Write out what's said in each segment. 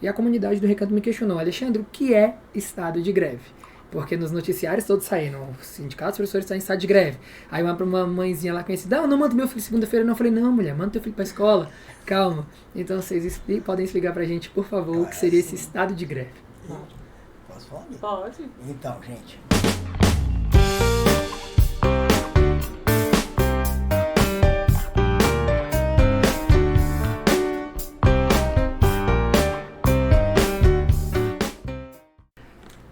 E a comunidade do Recanto me questionou, Alexandre, o que é estado de greve? Porque nos noticiários todos saíram, os sindicatos, os professores estão em estado de greve. Aí uma mãezinha lá conhecida, não manda meu filho segunda-feira. Não, eu falei, não, mulher, manda teu filho pra escola. Calma. Então vocês podem explicar pra gente, por favor, o que seria esse estado de greve. Posso falar? Pode. Então, gente.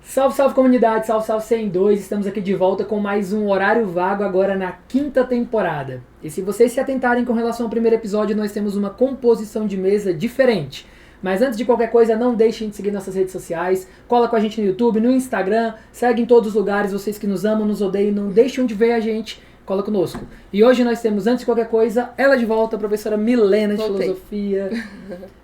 Salve, salve comunidade, salve, salve 102, estamos aqui de volta com mais um Horário Vago agora na 5ª temporada. E se vocês se atentarem com relação ao primeiro episódio, nós temos uma composição de mesa diferente. Mas antes de qualquer coisa, não deixem de seguir nossas redes sociais, cola com a gente no YouTube, no Instagram, segue em todos os lugares, vocês que nos amam, nos odeiam, não deixem de ver a gente, cola conosco. E hoje nós temos, antes de qualquer coisa, ela de volta, a professora Milena de Filosofia,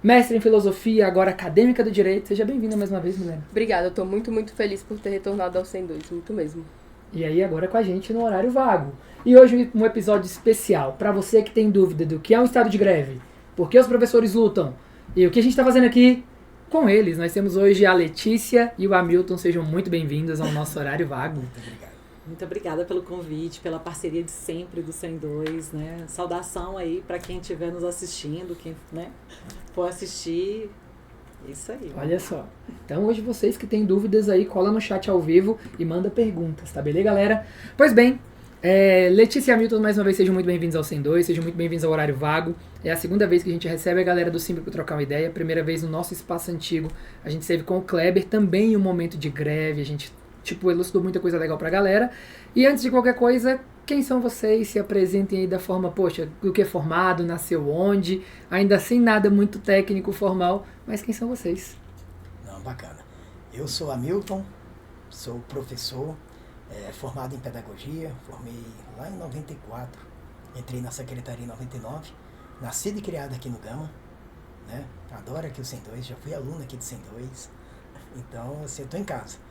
mestre em Filosofia, agora acadêmica do Direito. Seja bem-vinda mais uma vez, Milena. Obrigada, eu tô muito, muito feliz por ter retornado ao 102, muito mesmo. E aí agora com a gente no Horário Vago. E hoje um episódio especial para você que tem dúvida do que é um estado de greve, por que os professores lutam e o que a gente está fazendo aqui com eles. Nós temos hoje a Letícia e o Hamilton, sejam muito bem-vindos ao nosso Horário Vago. Muito obrigado. Muito obrigada pelo convite, pela parceria de sempre do 102, né? Saudação aí para quem estiver nos assistindo, quem, né, for assistir. Isso aí. Olha só. Então hoje vocês que têm dúvidas aí, cola no chat ao vivo e manda perguntas, tá beleza, galera? Pois bem, Letícia e Hamilton, mais uma vez, sejam muito bem-vindos ao 102, sejam muito bem-vindos ao Horário Vago. É a segunda vez que a gente recebe a galera do Simples para trocar uma ideia. Primeira vez no nosso espaço antigo, a gente esteve com o Kleber, também em um momento de greve, a gente elucidou muita coisa legal pra galera. E antes de qualquer coisa, quem são vocês? Se apresentem aí da forma, poxa, do que é formado, nasceu onde, ainda sem nada muito técnico, formal, mas quem são vocês? Não, bacana. Eu sou Hamilton, sou professor, formado em pedagogia, formei lá em 94, entrei na secretaria em 99, nascido e criado aqui no Gama, né? Adoro aqui o 102, já fui aluno aqui do 102, então assim, eu tô em casa.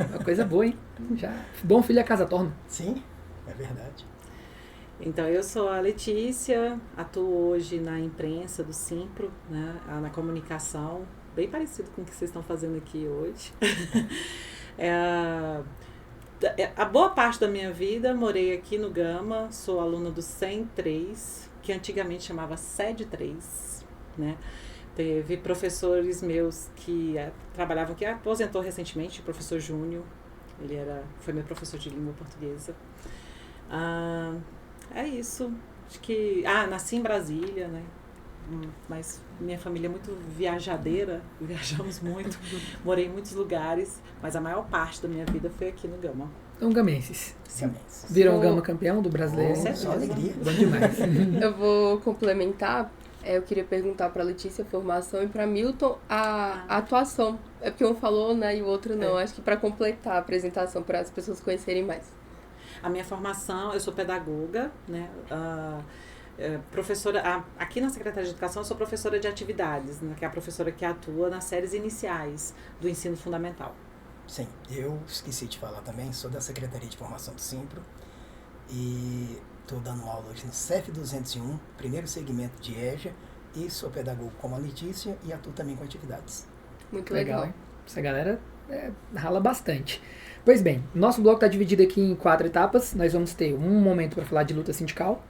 Uma coisa boa, hein? Já, bom filho a casa torna. Sim, é verdade. Então, eu sou a Letícia, atuo hoje na imprensa do Simpro, né, na comunicação, bem parecido com o que vocês estão fazendo aqui hoje. A boa parte da minha vida morei aqui no Gama, sou aluna do SEM 3, que antigamente chamava SED 3, né? Teve professores meus que trabalhavam aqui, aposentou recentemente, o professor Júnior, foi meu professor de língua portuguesa. É isso. Acho que. Nasci em Brasília, né? Mas minha família é muito viajadeira, viajamos muito, morei em muitos lugares, mas a maior parte da minha vida foi aqui no Gama. Então, gamenses. Gamenses. Viram o Gama campeão do brasileiro? Isso é só alegria. Bom demais. Eu vou complementar. Eu queria perguntar para a Letícia a formação e para Milton a atuação. É porque um falou, né, e o outro não. Acho que para completar a apresentação, para as pessoas conhecerem mais. A minha formação, eu sou pedagoga, né? Professora, aqui na Secretaria de Educação eu sou professora de atividades, né, que é a professora que atua nas séries iniciais do ensino fundamental. Sim, eu esqueci de falar também, sou da Secretaria de Formação do Simpro e estou dando aula hoje no CEF 201, primeiro segmento de EJA, e sou pedagogo como a Letícia e atuo também com atividades. Muito legal. Legal. Essa galera rala bastante. Pois bem, nosso bloco está dividido aqui em 4 etapas. Nós vamos ter um momento para falar de luta sindical,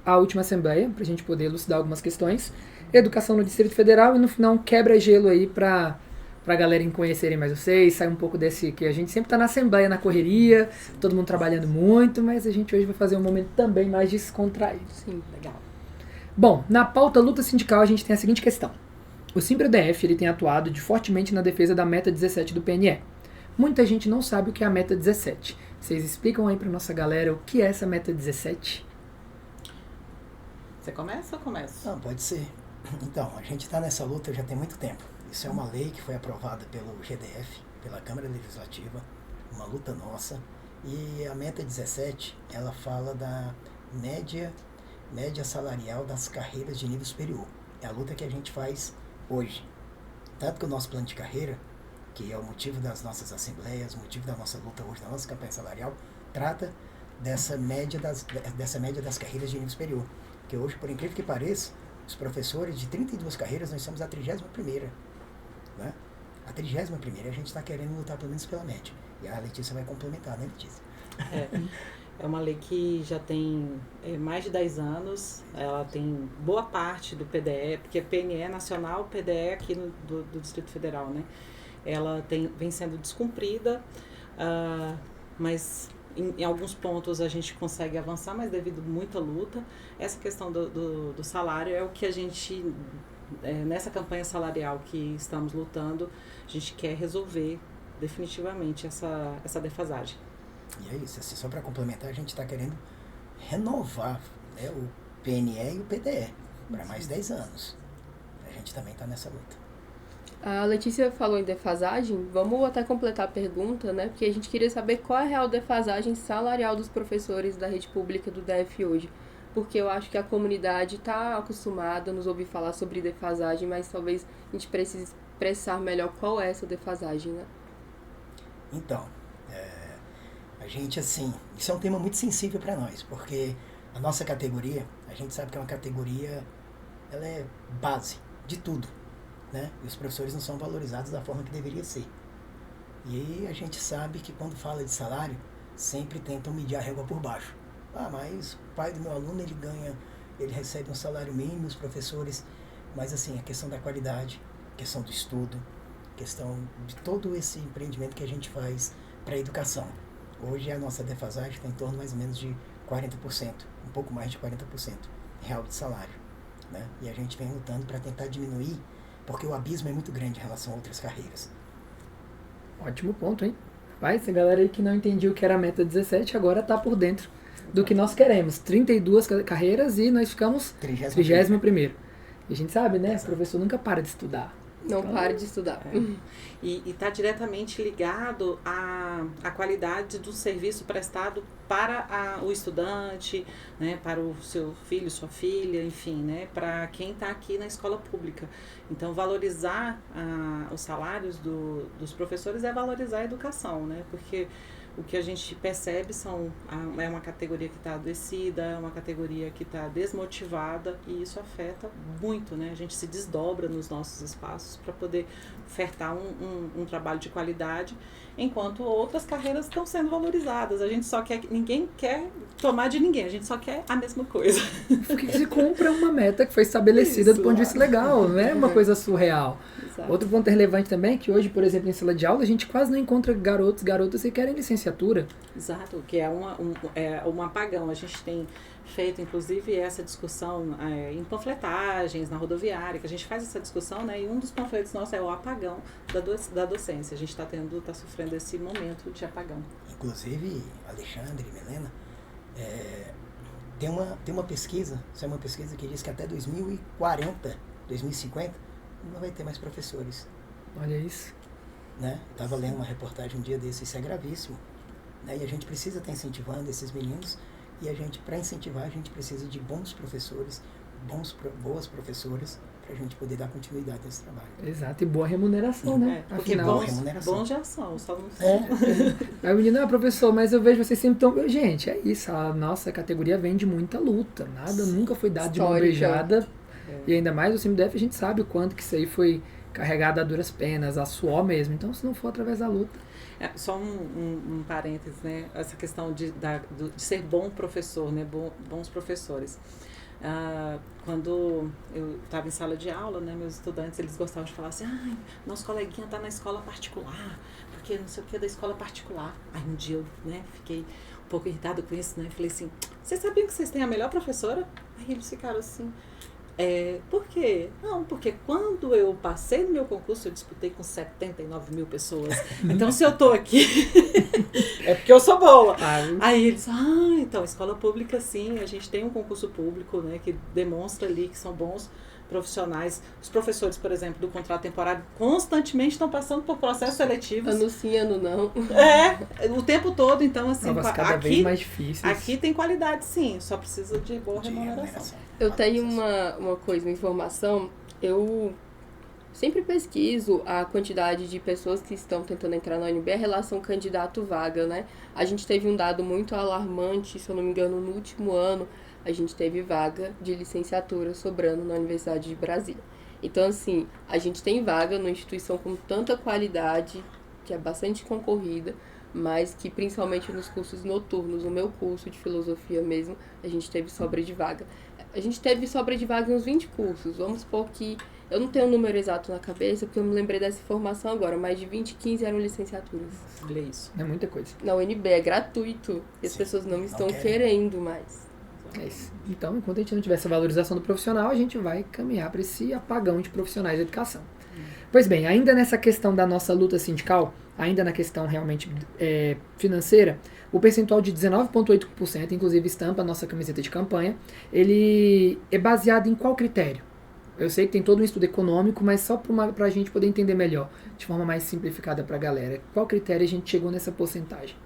a última assembleia, para a gente poder elucidar algumas questões, educação no Distrito Federal e no final um quebra-gelo aí para a galera conhecerem mais vocês, sair um pouco desse que a gente sempre está na assembleia, na correria, todo mundo trabalhando muito, mas a gente hoje vai fazer um momento também mais descontraído. Sim, legal. Bom, na pauta luta sindical a gente tem a seguinte questão. O Simpro-DF ele tem atuado fortemente na defesa da meta 17 do PNE. Muita gente não sabe o que é a meta 17. Vocês explicam aí para nossa galera o que é essa meta 17? Você começa ou começo? Não, pode ser. Então, a gente está nessa luta já tem muito tempo. Isso é uma lei que foi aprovada pelo GDF, pela Câmara Legislativa, uma luta nossa. E a meta 17, ela fala da média salarial das carreiras de nível superior. É a luta que a gente faz hoje. Tanto que o nosso plano de carreira, que é o motivo das nossas assembleias, o motivo da nossa luta hoje, da nossa campanha salarial, trata dessa média das carreiras de nível superior. Porque hoje, por incrível que pareça, os professores de 32 carreiras, nós somos a 31ª. 31ª, a gente está querendo lutar pelo menos pela média. E a Letícia vai complementar, né, Letícia? É uma lei que já tem mais de 10 anos, ela tem boa parte do PDE, porque PNE é nacional, PDE é aqui do Distrito Federal, né? Ela vem sendo descumprida, mas em alguns pontos a gente consegue avançar, mas devido a muita luta. Essa questão do salário é o que a gente, nessa campanha salarial que estamos lutando, a gente quer resolver definitivamente essa defasagem. E é isso, assim, só para complementar, a gente está querendo renovar, né, o PNE e o PDE para mais 10 anos. A gente também está nessa luta. A Letícia falou em defasagem, vamos até completar a pergunta, né? Porque a gente queria saber qual é a real defasagem salarial dos professores da rede pública do DF hoje. Porque eu acho que a comunidade está acostumada a nos ouvir falar sobre defasagem, mas talvez a gente precise expressar melhor qual é essa defasagem, né? Então, a gente, assim, isso é um tema muito sensível para nós, porque a nossa categoria, a gente sabe que é uma categoria, ela é base de tudo, né? E os professores não são valorizados da forma que deveria ser. E aí a gente sabe que quando fala de salário, sempre tentam medir a régua por baixo. Mas o pai do meu aluno, ele recebe um salário mínimo, os professores, mas assim, a questão da qualidade, a questão do estudo, a questão de todo esse empreendimento que a gente faz para a educação. Hoje a nossa defasagem está em torno mais ou menos de 40%, um pouco mais de 40% real de salário, né? E a gente vem lutando para tentar diminuir, porque o abismo é muito grande em relação a outras carreiras. Ótimo ponto, hein? Vai, essa galera aí que não entendia o que era a meta 17, agora tá por dentro do que nós queremos. 32 carreiras e nós ficamos 31º. E a gente sabe, né? O professor nunca para de estudar. Não pare de estudar. E está diretamente ligado à qualidade do serviço prestado para o estudante, né, para o seu filho, sua filha, enfim, né, para quem está aqui na escola pública. Então, valorizar os salários dos professores é valorizar a educação, né, porque o que a gente percebe é uma categoria que está adoecida, é uma categoria que está desmotivada, e isso afeta muito, né? A gente se desdobra nos nossos espaços para poder ofertar um trabalho de qualidade, enquanto outras carreiras estão sendo valorizadas. A gente só quer, ninguém quer tomar de ninguém, a gente só quer a mesma coisa. Porque se cumpra uma meta que foi estabelecida do ponto de vista legal, não é uma coisa surreal. Exato. Outro ponto relevante também é que hoje, por exemplo, em sala de aula, a gente quase não encontra garotas que querem licenciatura. Exato, que é um apagão. A gente tem feito, inclusive, essa discussão em panfletagens, na rodoviária, que a gente faz essa discussão, né? E um dos panfletos nossos é o apagão da docência. A gente está sofrendo esse momento de apagão. Inclusive, Alexandre e Milena, tem uma pesquisa, isso é uma pesquisa que diz que até 2040, 2050, não vai ter mais professores. Olha isso. Né? Estava lendo uma reportagem um dia desse, isso é gravíssimo. Né? E a gente precisa estar incentivando esses meninos, e para incentivar, a gente precisa de bons professores, boas professoras, para a gente poder dar continuidade a esse trabalho. Exato, e boa remuneração, né? Porque Afinal, bons já são, só não são. Aí o menino, professor, mas eu vejo vocês sempre tão... Gente, é isso, a nossa categoria vem de muita luta, nada nunca foi dado de mão beijada, e ainda mais o CIMDEF, a gente sabe o quanto que isso aí foi carregado a duras penas, a suor mesmo, então se não for através da luta. Só um parênteses, né? Essa questão de ser bom professor, né? Bons professores. Quando eu estava em sala de aula, né, meus estudantes, eles gostavam de falar assim, nosso coleguinha está na escola particular, porque não sei o que da escola particular. Aí um dia eu, né, fiquei um pouco irritada com isso, né? Falei assim, vocês sabiam que vocês têm a melhor professora? Aí eles ficaram assim... por quê? Não, porque quando eu passei no meu concurso, eu disputei com 79 mil pessoas. Então, se eu tô aqui, é porque eu sou boa. Aí eles, então, escola pública, sim, a gente tem um concurso público, né, que demonstra ali que são bons profissionais. Os professores, por exemplo, do contrato temporário, constantemente estão passando por processos seletivos. Ano sim, ano não. O tempo todo, então, assim, cada vez mais difíceis. Aqui tem qualidade, sim, só precisa de boa remuneração. Eu tenho uma coisa, uma informação, eu sempre pesquiso a quantidade de pessoas que estão tentando entrar na UNB, a relação candidato-vaga, né? A gente teve um dado muito alarmante, se eu não me engano, no último ano, a gente teve vaga de licenciatura sobrando na Universidade de Brasília. Então, assim, a gente tem vaga numa instituição com tanta qualidade, que é bastante concorrida, mas que principalmente nos cursos noturnos, no meu curso de filosofia mesmo, a gente teve sobra de vaga. A gente teve sobra de vaga em uns 20 cursos. Vamos supor que, eu não tenho o número exato na cabeça, porque eu me lembrei dessa informação agora, mas de 20, 15 eram licenciaturas. Olha isso. É muita coisa. Na UNB é gratuito, e as pessoas não estão querendo mais. É isso. Então, enquanto a gente não tiver essa valorização do profissional, a gente vai caminhar para esse apagão de profissionais da educação. Pois bem, ainda nessa questão da nossa luta sindical, ainda na questão realmente financeira, o percentual de 19,8%, inclusive estampa a nossa camiseta de campanha, ele é baseado em qual critério? Eu sei que tem todo um estudo econômico, mas só para a gente poder entender melhor, de forma mais simplificada para a galera. Qual critério a gente chegou nessa porcentagem?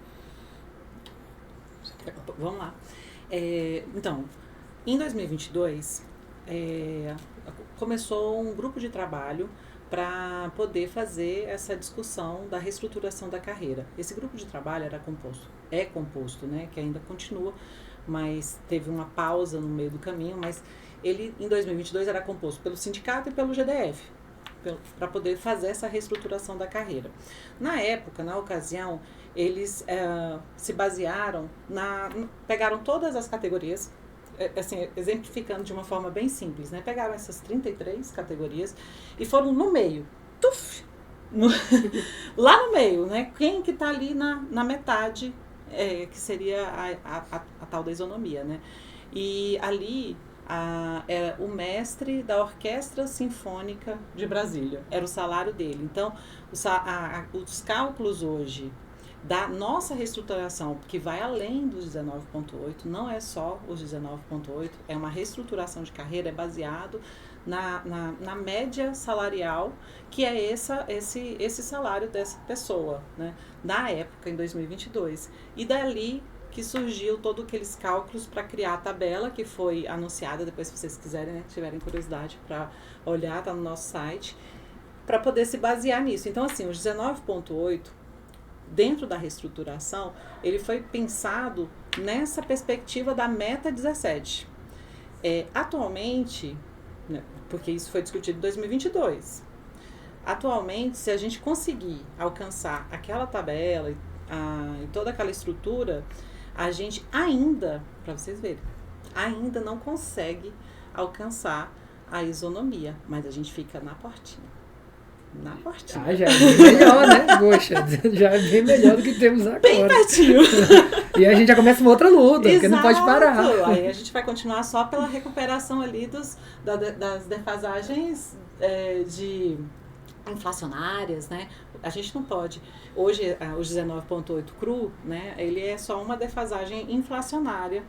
Vamos lá. Então, em 2022, começou um grupo de trabalho para poder fazer essa discussão da reestruturação da carreira. Esse grupo de trabalho é composto, né, que ainda continua, mas teve uma pausa no meio do caminho, mas ele, em 2022, era composto pelo sindicato e pelo GDF, para poder fazer essa reestruturação da carreira. Na época, na ocasião, eles se basearam pegaram todas as categorias, assim, exemplificando de uma forma bem simples, né? Pegaram essas 33 categorias e foram no meio, lá no meio, né? Quem que está ali na metade, que seria a tal da isonomia, né? E ali era o mestre da Orquestra Sinfônica de Brasília, era o salário dele. Então, os cálculos hoje da nossa reestruturação, que vai além dos 19,8, não é só os 19,8, é uma reestruturação de carreira, é baseado na média salarial, que é esse salário dessa pessoa, né, na época, em 2022. E dali que surgiu todos aqueles cálculos para criar a tabela, que foi anunciada, depois se vocês quiserem, né, tiverem curiosidade para olhar, tá no nosso site, para poder se basear nisso. Então, assim, os 19,8, dentro da reestruturação, ele foi pensado nessa perspectiva da meta 17. Atualmente, né, porque isso foi discutido em 2022, atualmente, se a gente conseguir alcançar aquela tabela e toda aquela estrutura, a gente ainda, para vocês verem, ainda não consegue alcançar a isonomia, mas a gente fica na portinha. Na portinha. Já é bem melhor, né? Poxa, já é bem melhor do que temos agora. Bem pertinho. E aí a gente já começa uma outra luta, porque não pode parar. Aí a gente vai continuar só pela recuperação ali das defasagens inflacionárias, né? A gente não pode. Hoje, os 19,8 cru, né? Ele é só uma defasagem inflacionária,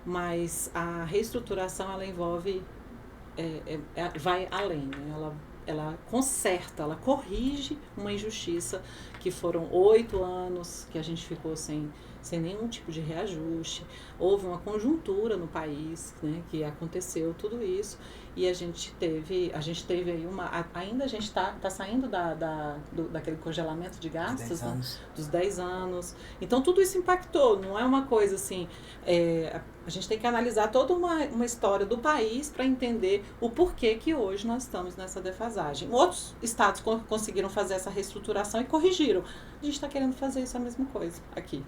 mas a reestruturação, ela envolve, vai além, né? Ela conserta, ela corrige uma injustiça que foram 8 anos que a gente ficou sem nenhum tipo de reajuste. Houve uma conjuntura no país, né, que aconteceu tudo isso, e a gente teve aí ainda a gente está saindo daquele congelamento de gastos, né, dos 10 anos. Então tudo isso impactou, não é uma coisa assim, a gente tem que analisar toda uma história do país para entender o porquê que hoje nós estamos nessa defasagem. Outros estados conseguiram fazer essa reestruturação e corrigiram. A gente está querendo fazer isso a mesma coisa aqui.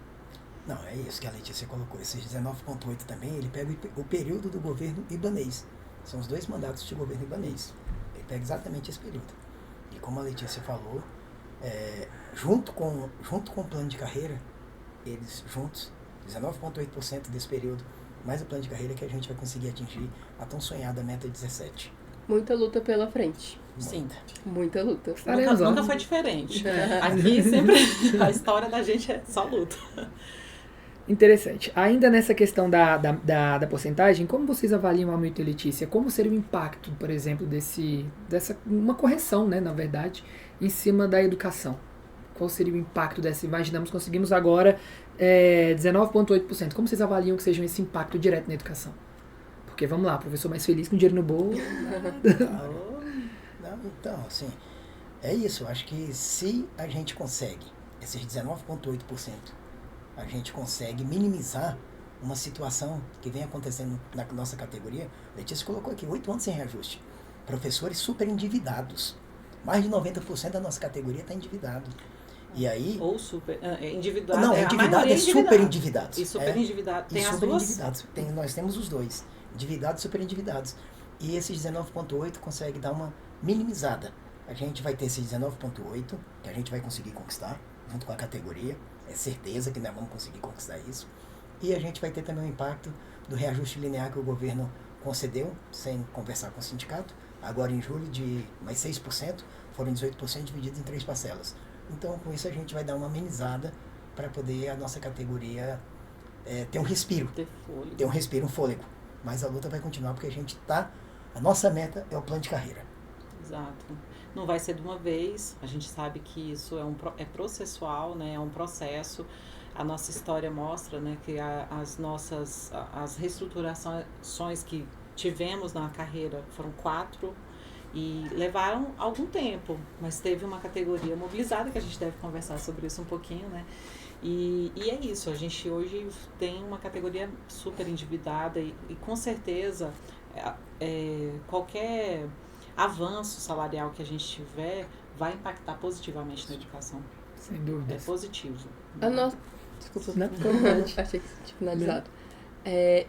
Não, é isso que a Letícia colocou. Esses 19,8 também, ele pega o período do governo ibanês. São os 2 mandatos de governo ibanês. Ele pega exatamente esse período. E como a Letícia falou, junto com o plano de carreira, eles juntos, 19,8% desse período, mais o plano de carreira, que a gente vai conseguir atingir a tão sonhada meta 17. Muita luta pela frente. Sim. Muita luta. Nunca foi diferente. Aqui sempre a história da gente é só luta. Interessante. Ainda nessa questão da porcentagem, como vocês avaliam, Hamilton e Letícia? Como seria o impacto, por exemplo, uma correção, né, na verdade, em cima da educação? Qual seria o impacto dessa? Imaginamos, conseguimos agora 19,8%. Como vocês avaliam que seja esse impacto direto na educação? Porque, vamos lá, professor mais feliz com dinheiro no bolso. Então, assim, é isso. Eu acho que se a gente consegue, esses 19,8%, a gente consegue minimizar uma situação que vem acontecendo na nossa categoria. Letícia colocou aqui, 8 anos sem reajuste. professores super endividados. Mais de 90% da nossa categoria está endividado. E aí... Ou super... endividado. Não, endividado é super endividados. E super endividado. Tem as duas? Endividados. Nós temos os dois. Endividados e super endividados. E esse 19,8 consegue dar uma minimizada. A gente vai ter esse 19,8 que a gente vai conseguir conquistar, junto com a categoria. É certeza que nós vamos conseguir conquistar isso. E a gente vai ter também o impacto do reajuste linear que o governo concedeu, sem conversar com o sindicato. Agora em julho, de mais 6%, foram 18% divididos em 3 parcelas. Então, com isso, a gente vai dar uma amenizada para poder a nossa categoria ter um respiro. Ter um respiro, um fôlego. Mas a luta vai continuar porque a nossa meta é o plano de carreira. Exato. Não vai ser de uma vez. A gente sabe que isso é processual, né? É um processo. A nossa história mostra, né, que as reestruturações que tivemos na carreira foram 4 e levaram algum tempo, mas teve uma categoria mobilizada que a gente deve conversar sobre isso um pouquinho, né? E é isso, a gente hoje tem uma categoria super endividada e com certeza qualquer avanço salarial que a gente tiver vai impactar positivamente na educação. Sem dúvida. É positivo. Desculpa, não, achei que tinha finalizado.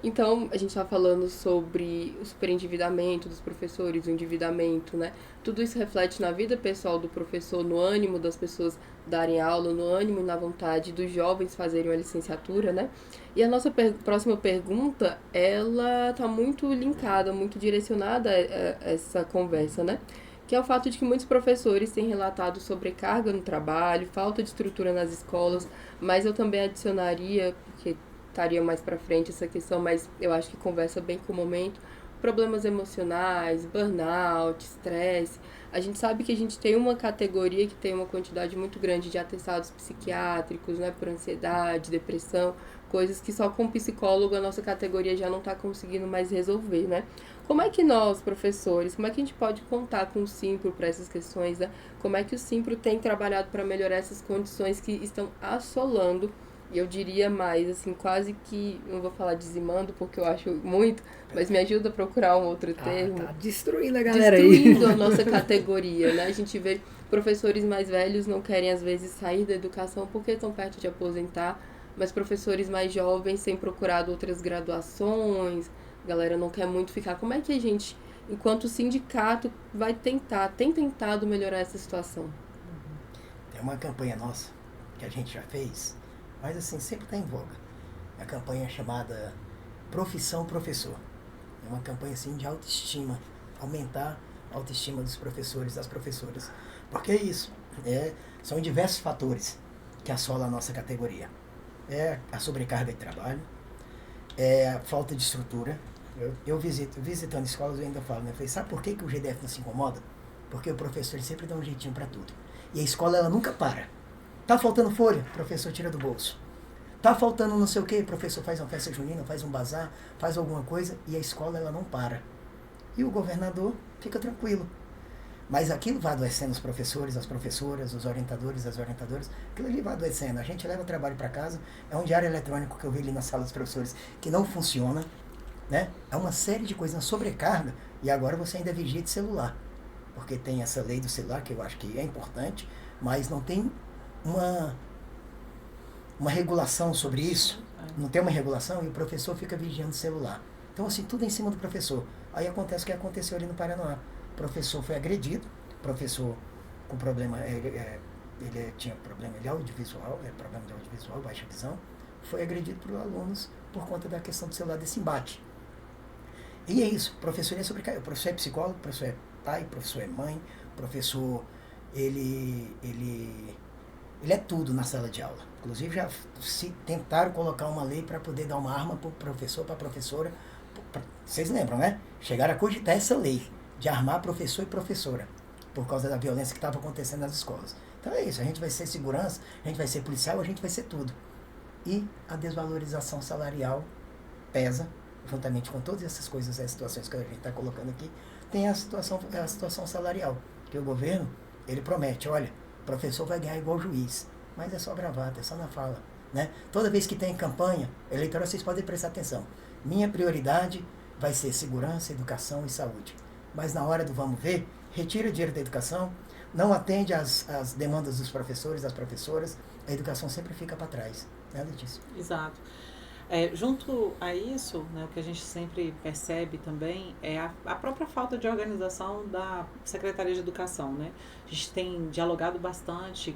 Então, a gente está falando sobre o superendividamento dos professores, o endividamento, né? Tudo isso reflete na vida pessoal do professor, no ânimo das pessoas darem aula, no ânimo e na vontade dos jovens fazerem a licenciatura, né? E a nossa próxima pergunta, ela está muito linkada, muito direcionada a essa conversa, né? Que é o fato de que muitos professores têm relatado sobrecarga no trabalho, falta de estrutura nas escolas, mas eu também adicionaria, porque estaria mais para frente essa questão, mas eu acho que conversa bem com o momento, problemas emocionais, burnout, estresse. A gente sabe que a gente tem uma categoria que tem uma quantidade muito grande de atestados psiquiátricos, né, por ansiedade, depressão, coisas que só com psicólogo a nossa categoria já não está conseguindo mais resolver, né? Como é que nós, professores, como é que a gente pode contar com o Simpro para essas questões, né? Como é que o Simpro tem trabalhado para melhorar essas condições que estão assolando, e eu diria mais, assim, quase que, não vou falar dizimando porque eu acho muito, mas me ajuda a procurar um outro termo. Tá destruindo a galera destruindo aí. a nossa categoria, né? A gente vê professores mais velhos não querem, às vezes, sair da educação porque estão perto de aposentar, mas professores mais jovens têm procurado outras graduações, a galera não quer muito ficar. Como é que a gente, enquanto sindicato, tem tentado melhorar essa situação? Tem uma campanha nossa que a gente já fez, mas assim, sempre está em voga. É a campanha chamada Profissão Professor. É uma campanha assim de autoestima, aumentar a autoestima dos professores, das professoras. Porque é isso, são diversos fatores que assolam a nossa categoria. É a sobrecarga de trabalho, é a falta de estrutura. Eu visitando escolas, eu ainda falo, né? Eu falei, sabe por que o GDF não se incomoda? Porque o professor sempre dá um jeitinho para tudo. E a escola, ela nunca para. Tá faltando folha? O professor tira do bolso. Tá faltando não sei o quê? O professor faz uma festa junina, faz um bazar, faz alguma coisa, e a escola, ela não para. E o governador fica tranquilo. Mas aquilo vai adoecendo os professores, as professoras, os orientadores, as orientadoras. Aquilo ali vai adoecendo. A gente leva o trabalho para casa. É um diário eletrônico que eu vi ali na sala dos professores que não funciona, né? É uma série de coisas na sobrecarga. E agora você ainda vigia de celular. Porque tem essa lei do celular, que eu acho que é importante, mas não tem uma regulação sobre isso. Não tem uma regulação e o professor fica vigiando o celular. Então, assim, tudo é em cima do professor. Aí acontece o que aconteceu ali no Paraná. O professor foi agredido, professor com problema, ele tinha problema de audiovisual, baixa visão, foi agredido por alunos por conta da questão do celular, desse embate. E é isso, professor é sobrecarregado, o professor é psicólogo, o professor é pai, o professor é mãe, o professor, ele é tudo na sala de aula. Inclusive já se tentaram colocar uma lei para poder dar uma arma para o professor, para a professora. Vocês lembram, né? Chegaram a cogitar essa lei de armar professor e professora por causa da violência que estava acontecendo nas escolas. Então é isso, a gente vai ser segurança, a gente vai ser policial, a gente vai ser tudo. E a desvalorização salarial pesa, juntamente com todas essas coisas, essas situações que a gente está colocando aqui, tem a situação salarial, que o governo, ele promete, olha, o professor vai ganhar igual juiz, mas é só gravata, é só na fala, né? Toda vez que tem campanha eleitoral, vocês podem prestar atenção. Minha prioridade vai ser segurança, educação e saúde. mas na hora do vamos ver, retira o dinheiro da educação, não atende às demandas dos professores, das professoras, a educação sempre fica para trás, né, Letícia? Exato. Junto a isso, né, o que a gente sempre percebe também é a própria falta de organização da Secretaria de Educação, né? A gente tem dialogado bastante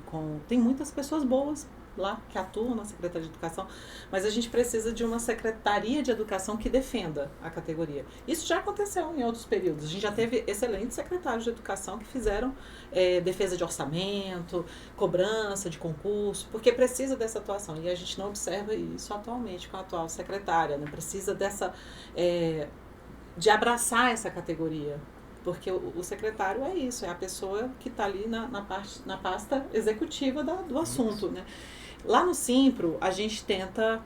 tem muitas pessoas boas lá que atuam na Secretaria de Educação, mas a gente precisa de uma Secretaria de Educação que defenda a categoria. Isso já aconteceu em outros períodos. A gente já teve excelentes secretários de educação que fizeram defesa de orçamento, cobrança de concurso, porque precisa dessa atuação. E a gente não observa isso atualmente com a atual secretária, né? Precisa de abraçar essa categoria. Porque o secretário é isso, é a pessoa que está ali na pasta executiva do assunto, né? Lá no Simpro, a gente tenta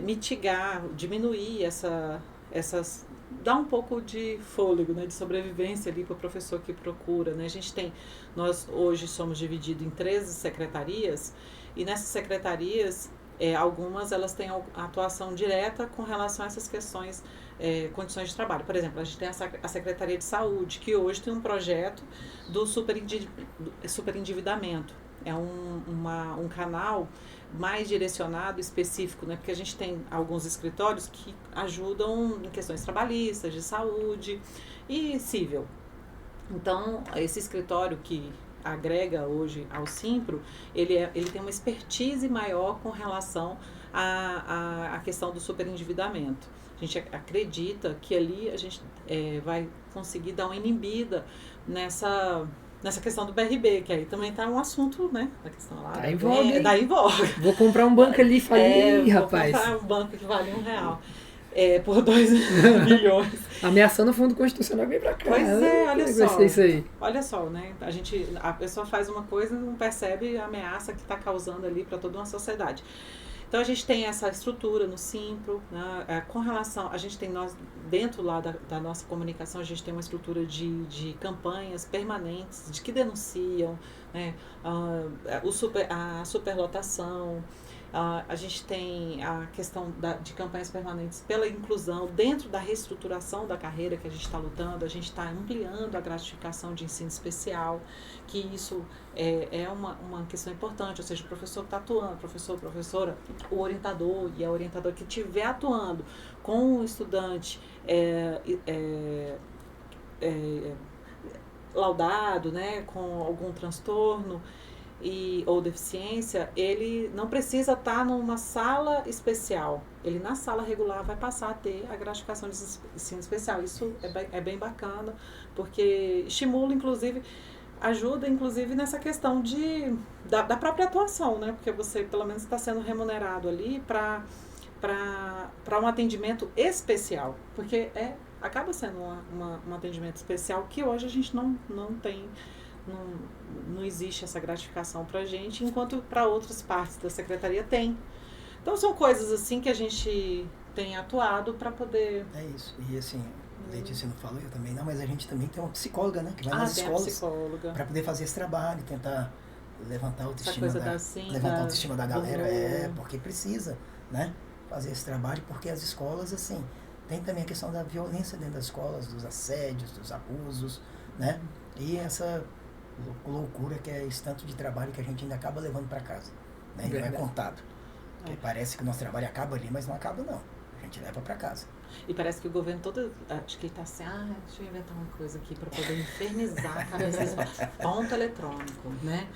mitigar, diminuir dar um pouco de fôlego, né, de sobrevivência ali para o professor que procura, né? Nós hoje somos divididos em 13 secretarias, e nessas secretarias, algumas elas têm atuação direta com relação a essas questões, condições de trabalho. Por exemplo, a gente tem a Secretaria de Saúde, que hoje tem um projeto do superendividamento. É um canal mais direcionado, específico, né? Porque a gente tem alguns escritórios que ajudam em questões trabalhistas, de saúde e civil. Então, esse escritório que agrega hoje ao Simpro, ele tem uma expertise maior com relação à questão do superendividamento. A gente acredita que ali a gente vai conseguir dar uma inibida nessa questão do BRB, que aí também está um assunto, né? A questão lá. Tá em voga. Tá em voga. Vou comprar um banco ali e falei, rapaz. Vou comprar um banco que vale R$1. Por 2 milhões. Ameaçando o Fundo Constitucional vir pra cá. Pois olha só. Vai ser isso aí. Olha só, né? A pessoa faz uma coisa e não percebe a ameaça que está causando ali para toda uma sociedade. Então a gente tem essa estrutura no Simpro, né? Com relação, dentro lá da nossa comunicação, a gente tem uma estrutura de campanhas permanentes, de que denunciam, né? A superlotação. A gente tem a questão de campanhas permanentes pela inclusão dentro da reestruturação da carreira que a gente está lutando. A gente está ampliando a gratificação de ensino especial, que isso é uma questão importante, ou seja, o professor que está atuando, professora, o orientador e a orientadora que estiver atuando com o estudante laudado, né, com algum transtorno ou deficiência, ele não precisa estar numa sala especial. Ele, na sala regular, vai passar a ter a gratificação de ensino especial. Isso é bem bacana, porque estimula, inclusive, ajuda, inclusive, nessa questão da própria atuação, né? Porque você, pelo menos, está sendo remunerado ali para um atendimento especial. Porque acaba sendo um atendimento especial que hoje a gente não tem. Não existe essa gratificação para a gente, enquanto para outras partes da secretaria tem. Então são coisas assim que a gente tem atuado para poder... É isso. E assim, Letícia não falou, eu também não, mas a gente também tem uma psicóloga, né? Que vai nas escolas para poder fazer esse trabalho, tentar levantar a autoestima da galera, porque precisa, né? Fazer esse trabalho, porque as escolas, assim, tem também a questão da violência dentro das escolas, dos assédios, dos abusos, né? E essa loucura que é esse tanto de trabalho que a gente ainda acaba levando para casa, né? E não é contado. Porque parece que o nosso trabalho acaba ali, mas não acaba não. A gente leva para casa. E parece que o governo todo, acho que ele está assim, deixa eu inventar uma coisa aqui para poder infernizar a cabeça das pessoas. Ponto eletrônico, né?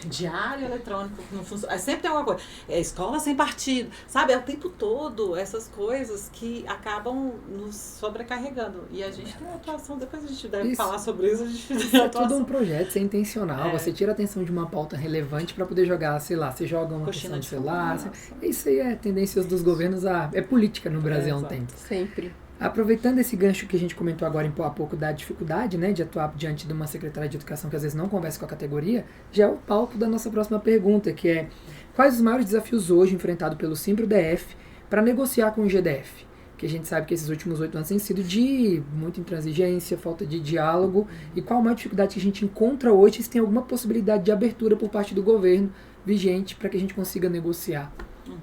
Diário eletrônico que não funciona. Sempre tem alguma coisa. Escola sem partido, sabe? É o tempo todo essas coisas que acabam nos sobrecarregando. E a gente tem uma atuação, depois a gente deve falar sobre isso, a gente tem atuação. É tudo um projeto, isso é intencional. Você tira a atenção de uma pauta relevante para poder jogar, sei lá, você joga uma questão de celular. Isso aí é tendências dos governos é política no Brasil há um tempo. Sempre. Aproveitando esse gancho que a gente comentou agora há pouco da dificuldade, né, de atuar diante de uma secretária de educação que às vezes não conversa com a categoria, já é o palco da nossa próxima pergunta, que é: quais os maiores desafios hoje enfrentados pelo Simpro-DF para negociar com o GDF? Que a gente sabe que esses últimos 8 anos têm sido de muita intransigência, falta de diálogo, e qual a maior dificuldade que a gente encontra hoje, se tem alguma possibilidade de abertura por parte do governo vigente para que a gente consiga negociar?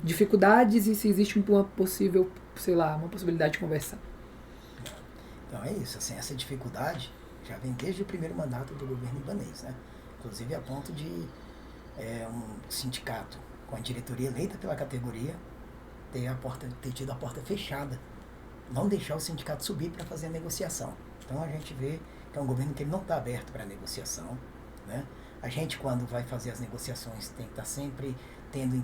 Dificuldades e se existe uma possível, sei lá, uma possibilidade de conversar. Então é isso, assim, essa dificuldade já vem desde o primeiro mandato do governo libanês, né? Inclusive a ponto de um sindicato com a diretoria eleita pela categoria ter tido a porta fechada, não deixar o sindicato subir para fazer a negociação. Então a gente vê que é um governo que ele não está aberto para negociação, né? A gente, quando vai fazer as negociações, tem que estar sempre tendo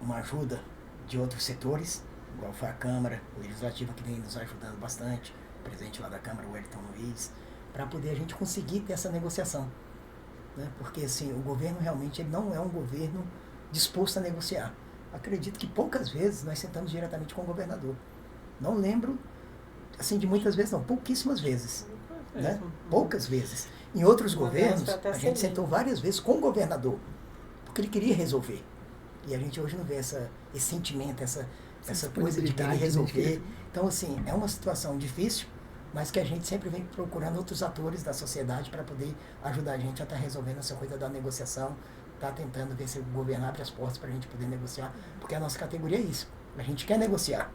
uma ajuda de outros setores, igual foi a Câmara, o Legislativo, que vem nos ajudando bastante, o presidente lá da Câmara, o Wellington Luiz, para poder a gente conseguir ter essa negociação, né? Porque assim, o governo realmente ele não é um governo disposto a negociar. Acredito que poucas vezes nós sentamos diretamente com o governador. Não lembro, assim, de muitas vezes, não, pouquíssimas vezes. Né? Poucas vezes. Em outros governos, a gente sentou várias vezes com o governador, porque ele queria resolver. E a gente hoje não vê esse sentimento, essa coisa de querer resolver. Então, assim, é uma situação difícil, mas que a gente sempre vem procurando outros atores da sociedade para poder ajudar a gente a estar resolvendo essa coisa da negociação, tá tentando ver se o governo abre as portas para a gente poder negociar, porque a nossa categoria é isso. A gente quer negociar.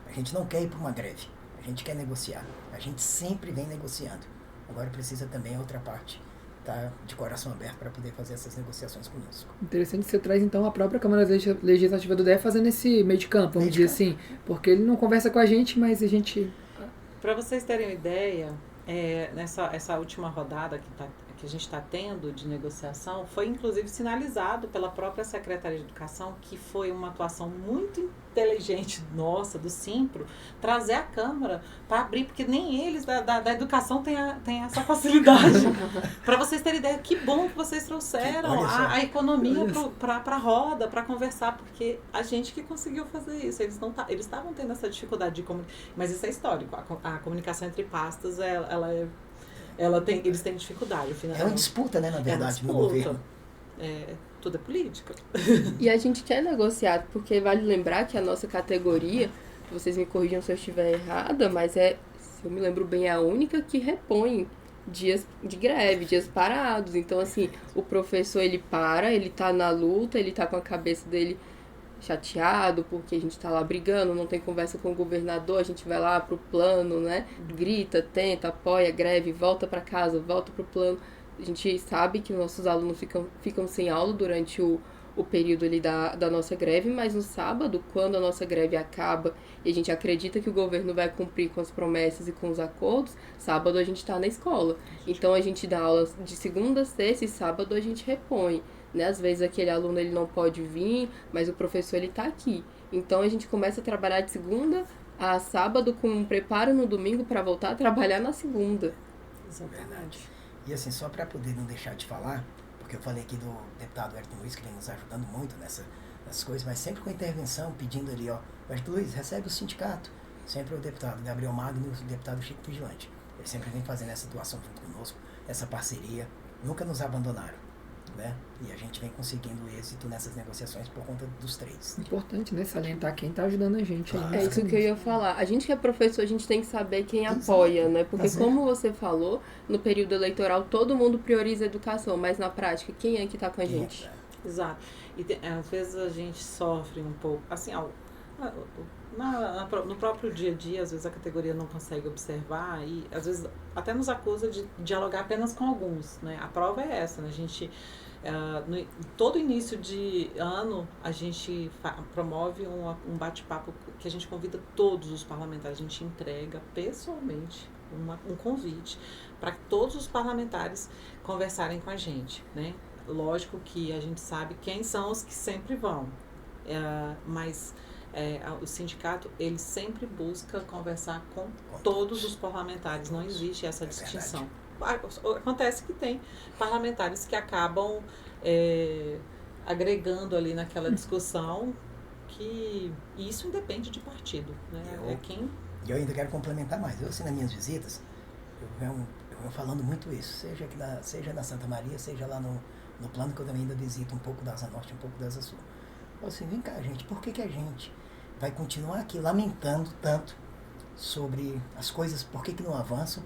A gente não quer ir para uma greve. A gente quer negociar. A gente sempre vem negociando. Agora precisa também a outra parte estar de coração aberto para poder fazer essas negociações conosco. Interessante que você traz então a própria Câmara Legislativa do DF fazendo esse meio de campo, vamos dizer assim, porque ele não conversa com a gente, mas a gente... Para vocês terem uma ideia, essa última rodada que a gente está tendo de negociação foi inclusive sinalizado pela própria Secretaria de Educação, que foi uma atuação muito inteligente nossa, do Simpro, trazer a Câmara para abrir, porque nem eles da educação têm essa facilidade. Para vocês terem ideia, que bom que vocês trouxeram a economia para a roda, para conversar, porque a gente que conseguiu fazer isso, eles estavam tendo essa dificuldade de comunicar, mas isso é histórico, a comunicação entre pastas, eles têm dificuldade. É uma disputa, né, na verdade, no governo. Tudo é política. E a gente quer negociar, porque vale lembrar que a nossa categoria, vocês me corrijam se eu estiver errada, mas se eu me lembro bem, é a única que repõe dias de greve, dias parados. Então, assim, o professor, ele tá na luta, ele tá com a cabeça dele chateado, porque a gente tá lá brigando, não tem conversa com o governador, a gente vai lá pro plano, né? Grita, tenta, apoia, greve, volta para casa, volta pro plano. A gente sabe que nossos alunos ficam sem aula durante o período ali da nossa greve, mas no sábado, quando a nossa greve acaba e a gente acredita que o governo vai cumprir com as promessas e com os acordos, sábado a gente tá na escola. Então a gente dá aulas de segunda, sexta e sábado a gente repõe. Né? Às vezes aquele aluno ele não pode vir, mas o professor ele tá aqui. Então a gente começa a trabalhar de segunda a sábado com um preparo no domingo para voltar a trabalhar na segunda. Exatamente. E assim, só para poder não deixar de falar, porque eu falei aqui do deputado Wellington Luiz, que vem nos ajudando muito nessas coisas, mas sempre com intervenção, pedindo ali, Wellington Luiz, recebe o sindicato. Sempre o deputado Gabriel Magno e o deputado Chico Vigilante. Eles sempre vêm fazendo essa atuação junto conosco, essa parceria, nunca nos abandonaram. Né? E a gente vem conseguindo êxito nessas negociações por conta dos três. Importante, né? Salientar quem está ajudando a gente. Claro. É isso que eu ia falar. A gente que é professor, a gente tem que saber quem apoia, né? Porque como você falou, no período eleitoral todo mundo prioriza a educação, mas na prática, quem é que está com a gente? Exato. E às vezes a gente sofre um pouco, assim, no próprio dia a dia, às vezes a categoria não consegue observar e às vezes até nos acusa de dialogar apenas com alguns, né? A prova é essa, né? A gente, todo início de ano, a gente promove um bate-papo que a gente convida todos os parlamentares, a gente entrega pessoalmente um convite para que todos os parlamentares conversarem com a gente, né? Lógico que a gente sabe quem são os que sempre vão, mas o sindicato ele sempre busca conversar com todos os parlamentares, não existe essa distinção. Acontece que tem parlamentares que acabam agregando ali naquela discussão, que isso independe de partido, né? E eu ainda quero complementar mais. Eu, assim, nas minhas visitas, eu venho falando muito isso, seja na Santa Maria, seja lá no plano, que eu também ainda visito um pouco da Asa Norte, um pouco da Asa Sul. Assim, vem cá, gente, por que a gente vai continuar aqui lamentando tanto sobre as coisas, por que não avançam?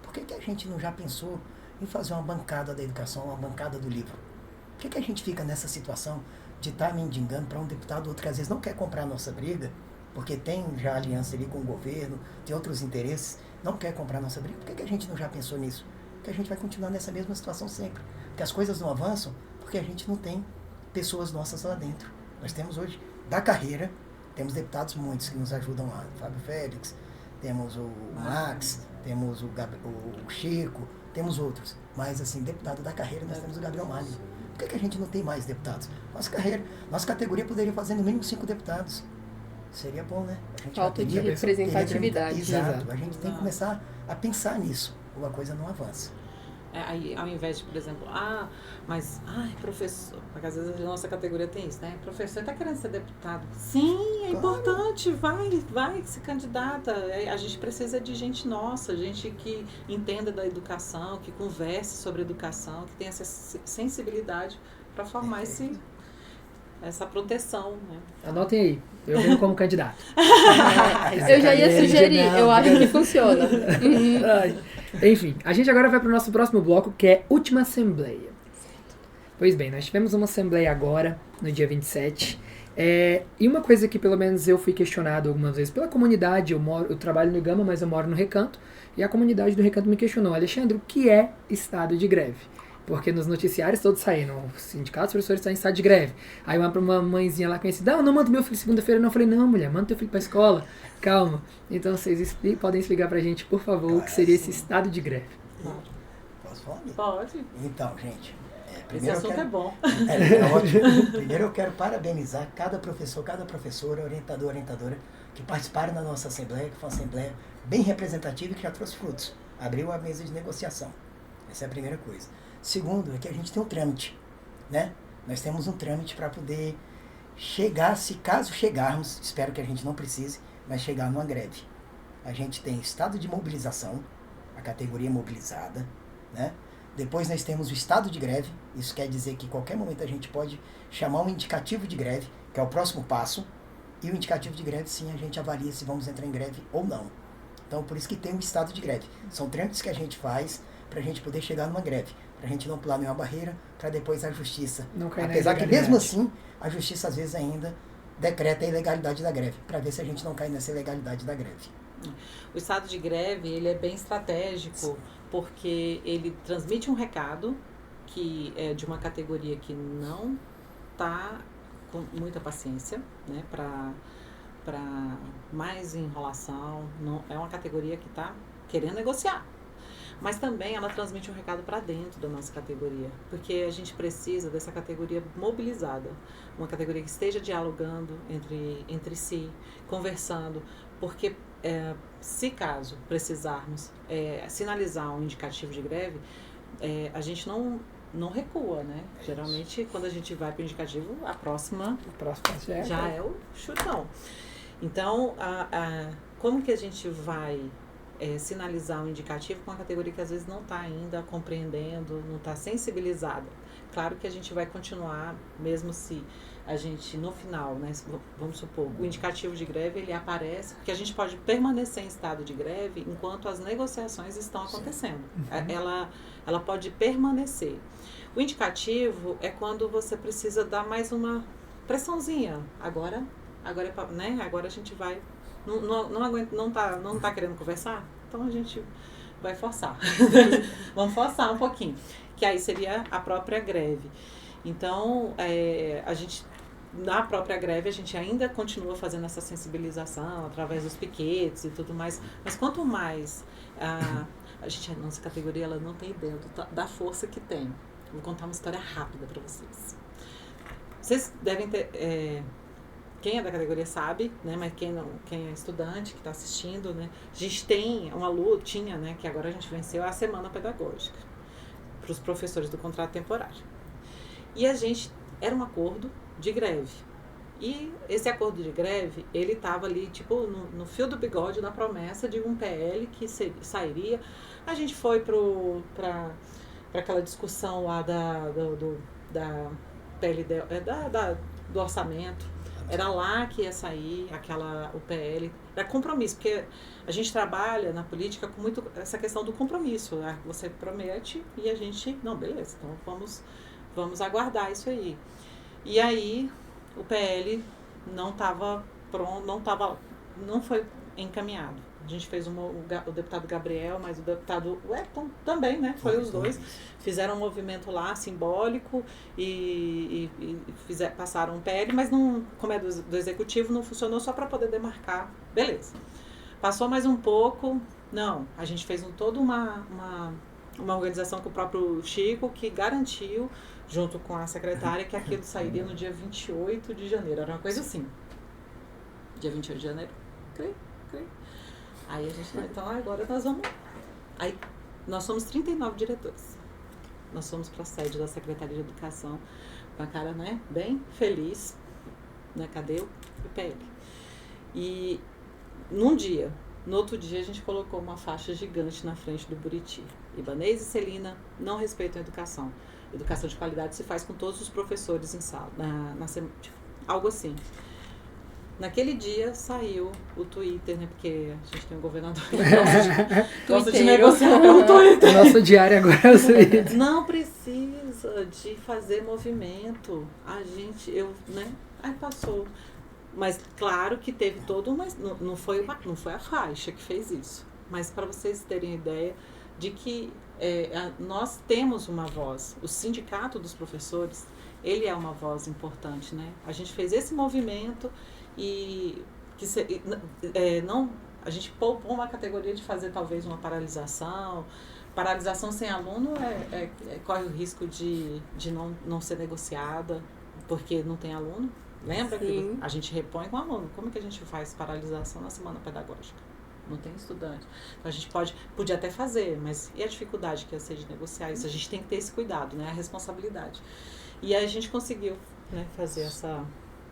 Por que a gente não já pensou em fazer uma bancada da educação, uma bancada do livro? Por que a gente fica nessa situação de estar mendigando para um deputado, outro que às vezes não quer comprar a nossa briga, porque tem já aliança ali com o governo, tem outros interesses, não quer comprar nossa briga. Por que a gente não já pensou nisso? Porque a gente vai continuar nessa mesma situação sempre. Porque as coisas não avançam porque a gente não tem pessoas nossas lá dentro. Nós temos hoje, da carreira, temos deputados muitos que nos ajudam lá. Fábio Félix, temos o Max, temos o Chico, temos outros. Mas, assim, deputado da carreira, nós temos o Gabriel Magno. Por que a gente não tem mais deputados? Nossa categoria poderia fazer no mínimo 5 deputados. Seria bom, né? Falta de representatividade. Exato. A gente tem que começar a pensar nisso. Ou a coisa não avança. Aí, ao invés de, por exemplo, professor, porque às vezes a nossa categoria tem isso, né? Professor está querendo ser deputado. Sim, é importante, vai, se candidata. A gente precisa de gente nossa, gente que entenda da educação, que converse sobre educação, que tenha essa sensibilidade para formar essa proteção, né? Anotem aí, eu venho como candidato. Eu já ia sugerir, eu acho que funciona. Enfim, a gente agora vai para o nosso próximo bloco, que é Última Assembleia. Pois bem, nós tivemos uma assembleia agora, no dia 27, e uma coisa que pelo menos eu fui questionado algumas vezes pela comunidade, eu trabalho no Gama, mas eu moro no Recanto, e a comunidade do Recanto me questionou: Alexandre, o que é estado de greve? Porque nos noticiários todos saíram, os sindicatos, os professores estão em estado de greve. Aí uma mãezinha lá conhecida: não manda meu filho segunda-feira. Não, eu falei: não, mulher, manda teu filho pra escola, calma. Então vocês podem explicar pra gente, por favor, o que seria esse estado de greve. Posso falar? Pode. Então, gente, esse assunto é bom. É ótimo. Primeiro eu quero parabenizar cada professor, cada professora, orientadora, que participaram da nossa assembleia, que foi uma assembleia bem representativa e que já trouxe frutos. Abriu a mesa de negociação. Essa é a primeira coisa. Segundo, é que a gente tem um trâmite, né? Nós temos um trâmite para poder chegar, se caso chegarmos, espero que a gente não precise, mas chegar numa greve. A gente tem estado de mobilização, a categoria mobilizada, né? Depois nós temos o estado de greve, isso quer dizer que em qualquer momento a gente pode chamar um indicativo de greve, que é o próximo passo, e o indicativo de greve, sim, a gente avalia se vamos entrar em greve ou não. Então, por isso que tem o estado de greve. São trâmites que a gente faz para a gente poder chegar numa greve, para a gente não pular nenhuma barreira, para depois a justiça. Apesar que mesmo assim, a justiça às vezes ainda decreta a ilegalidade da greve, para ver se a gente não cai nessa ilegalidade da greve. O estado de greve, ele é bem estratégico, porque ele transmite um recado que é de uma categoria que não está com muita paciência, né, para mais enrolação, não, é uma categoria que está querendo negociar. Mas também ela transmite um recado para dentro da nossa categoria, porque a gente precisa dessa categoria mobilizada, uma categoria que esteja dialogando entre si, conversando, porque se caso precisarmos sinalizar um indicativo de greve, a gente não recua, né? Geralmente, quando a gente vai para o indicativo, a próxima já é o chutão. Então, como que a gente vai sinalizar um indicativo com uma categoria que às vezes não está ainda compreendendo, não está sensibilizada? Claro que a gente vai continuar, mesmo se a gente, no final, né, vamos supor, o indicativo de greve, ele aparece, porque a gente pode permanecer em estado de greve enquanto as negociações estão acontecendo. Uhum. Ela pode permanecer. O indicativo é quando você precisa dar mais uma pressãozinha. Agora né, agora a gente vai... Não tá querendo conversar? Então a gente vai forçar. Vamos forçar um pouquinho. Que aí seria a própria greve. Então, a gente, na própria greve, a gente ainda continua fazendo essa sensibilização através dos piquetes e tudo mais. Mas quanto mais a nossa categoria, ela não tem ideia da força que tem. Vou contar uma história rápida para vocês. Vocês devem ter... quem é da categoria sabe, né? Mas quem é estudante, que está assistindo, né? A gente tem uma luta, né? Que agora a gente venceu a semana pedagógica para os professores do contrato temporário. E a gente, era um acordo de greve. E esse acordo de greve, ele estava ali, tipo, no fio do bigode, na promessa de um PL que sairia. A gente foi para aquela discussão lá da PL, do orçamento. Era lá que ia sair o PL. Era compromisso, porque a gente trabalha na política com muito essa questão do compromisso. Né? Você promete e a gente... Não, beleza, então vamos aguardar isso aí. E aí o PL não estava pronto, não foi encaminhado. A gente fez o deputado Gabriel, mas o deputado Wellington também, né? Foi os dois. Fizeram um movimento lá simbólico e passaram um PL, mas não, como é do executivo, não funcionou só para poder demarcar. Beleza. Passou mais um pouco, não. A gente fez toda uma organização com o próprio Chico que garantiu, junto com a secretária, que aquilo sairia no dia 28 de janeiro. Era uma coisa assim. Dia 28 de janeiro. Creio. Aí a gente falou, então agora nós vamos... Aí nós somos 39 diretores. Nós fomos para a sede da Secretaria de Educação, com a cara, né, bem feliz, né, cadê o PL? E no outro dia a gente colocou uma faixa gigante na frente do Buriti. Ibanez e Celina não respeitam a educação. Educação de qualidade se faz com todos os professores em sala, algo assim. Naquele dia saiu o Twitter, né? Porque a gente tem um governador que gosta de negociar pelo Twitter. O nosso diário agora é o Twitter. Não precisa de fazer movimento. Né? Aí passou. Mas claro que teve todo uma... Não foi a faixa que fez isso. Mas para vocês terem ideia de que nós temos uma voz. O sindicato dos professores, ele é uma voz importante, né? A gente fez esse movimento e a gente poupou uma categoria de fazer talvez uma paralisação. Paralisação sem aluno corre o risco de não ser negociada, porque não tem aluno. Lembra que a gente repõe com aluno. Como que a gente faz paralisação na semana pedagógica? Não tem estudante. Então a gente podia até fazer, mas e a dificuldade que ia ser de negociar isso? A gente tem que ter esse cuidado, né? A responsabilidade. E aí a gente conseguiu, né, fazer essa...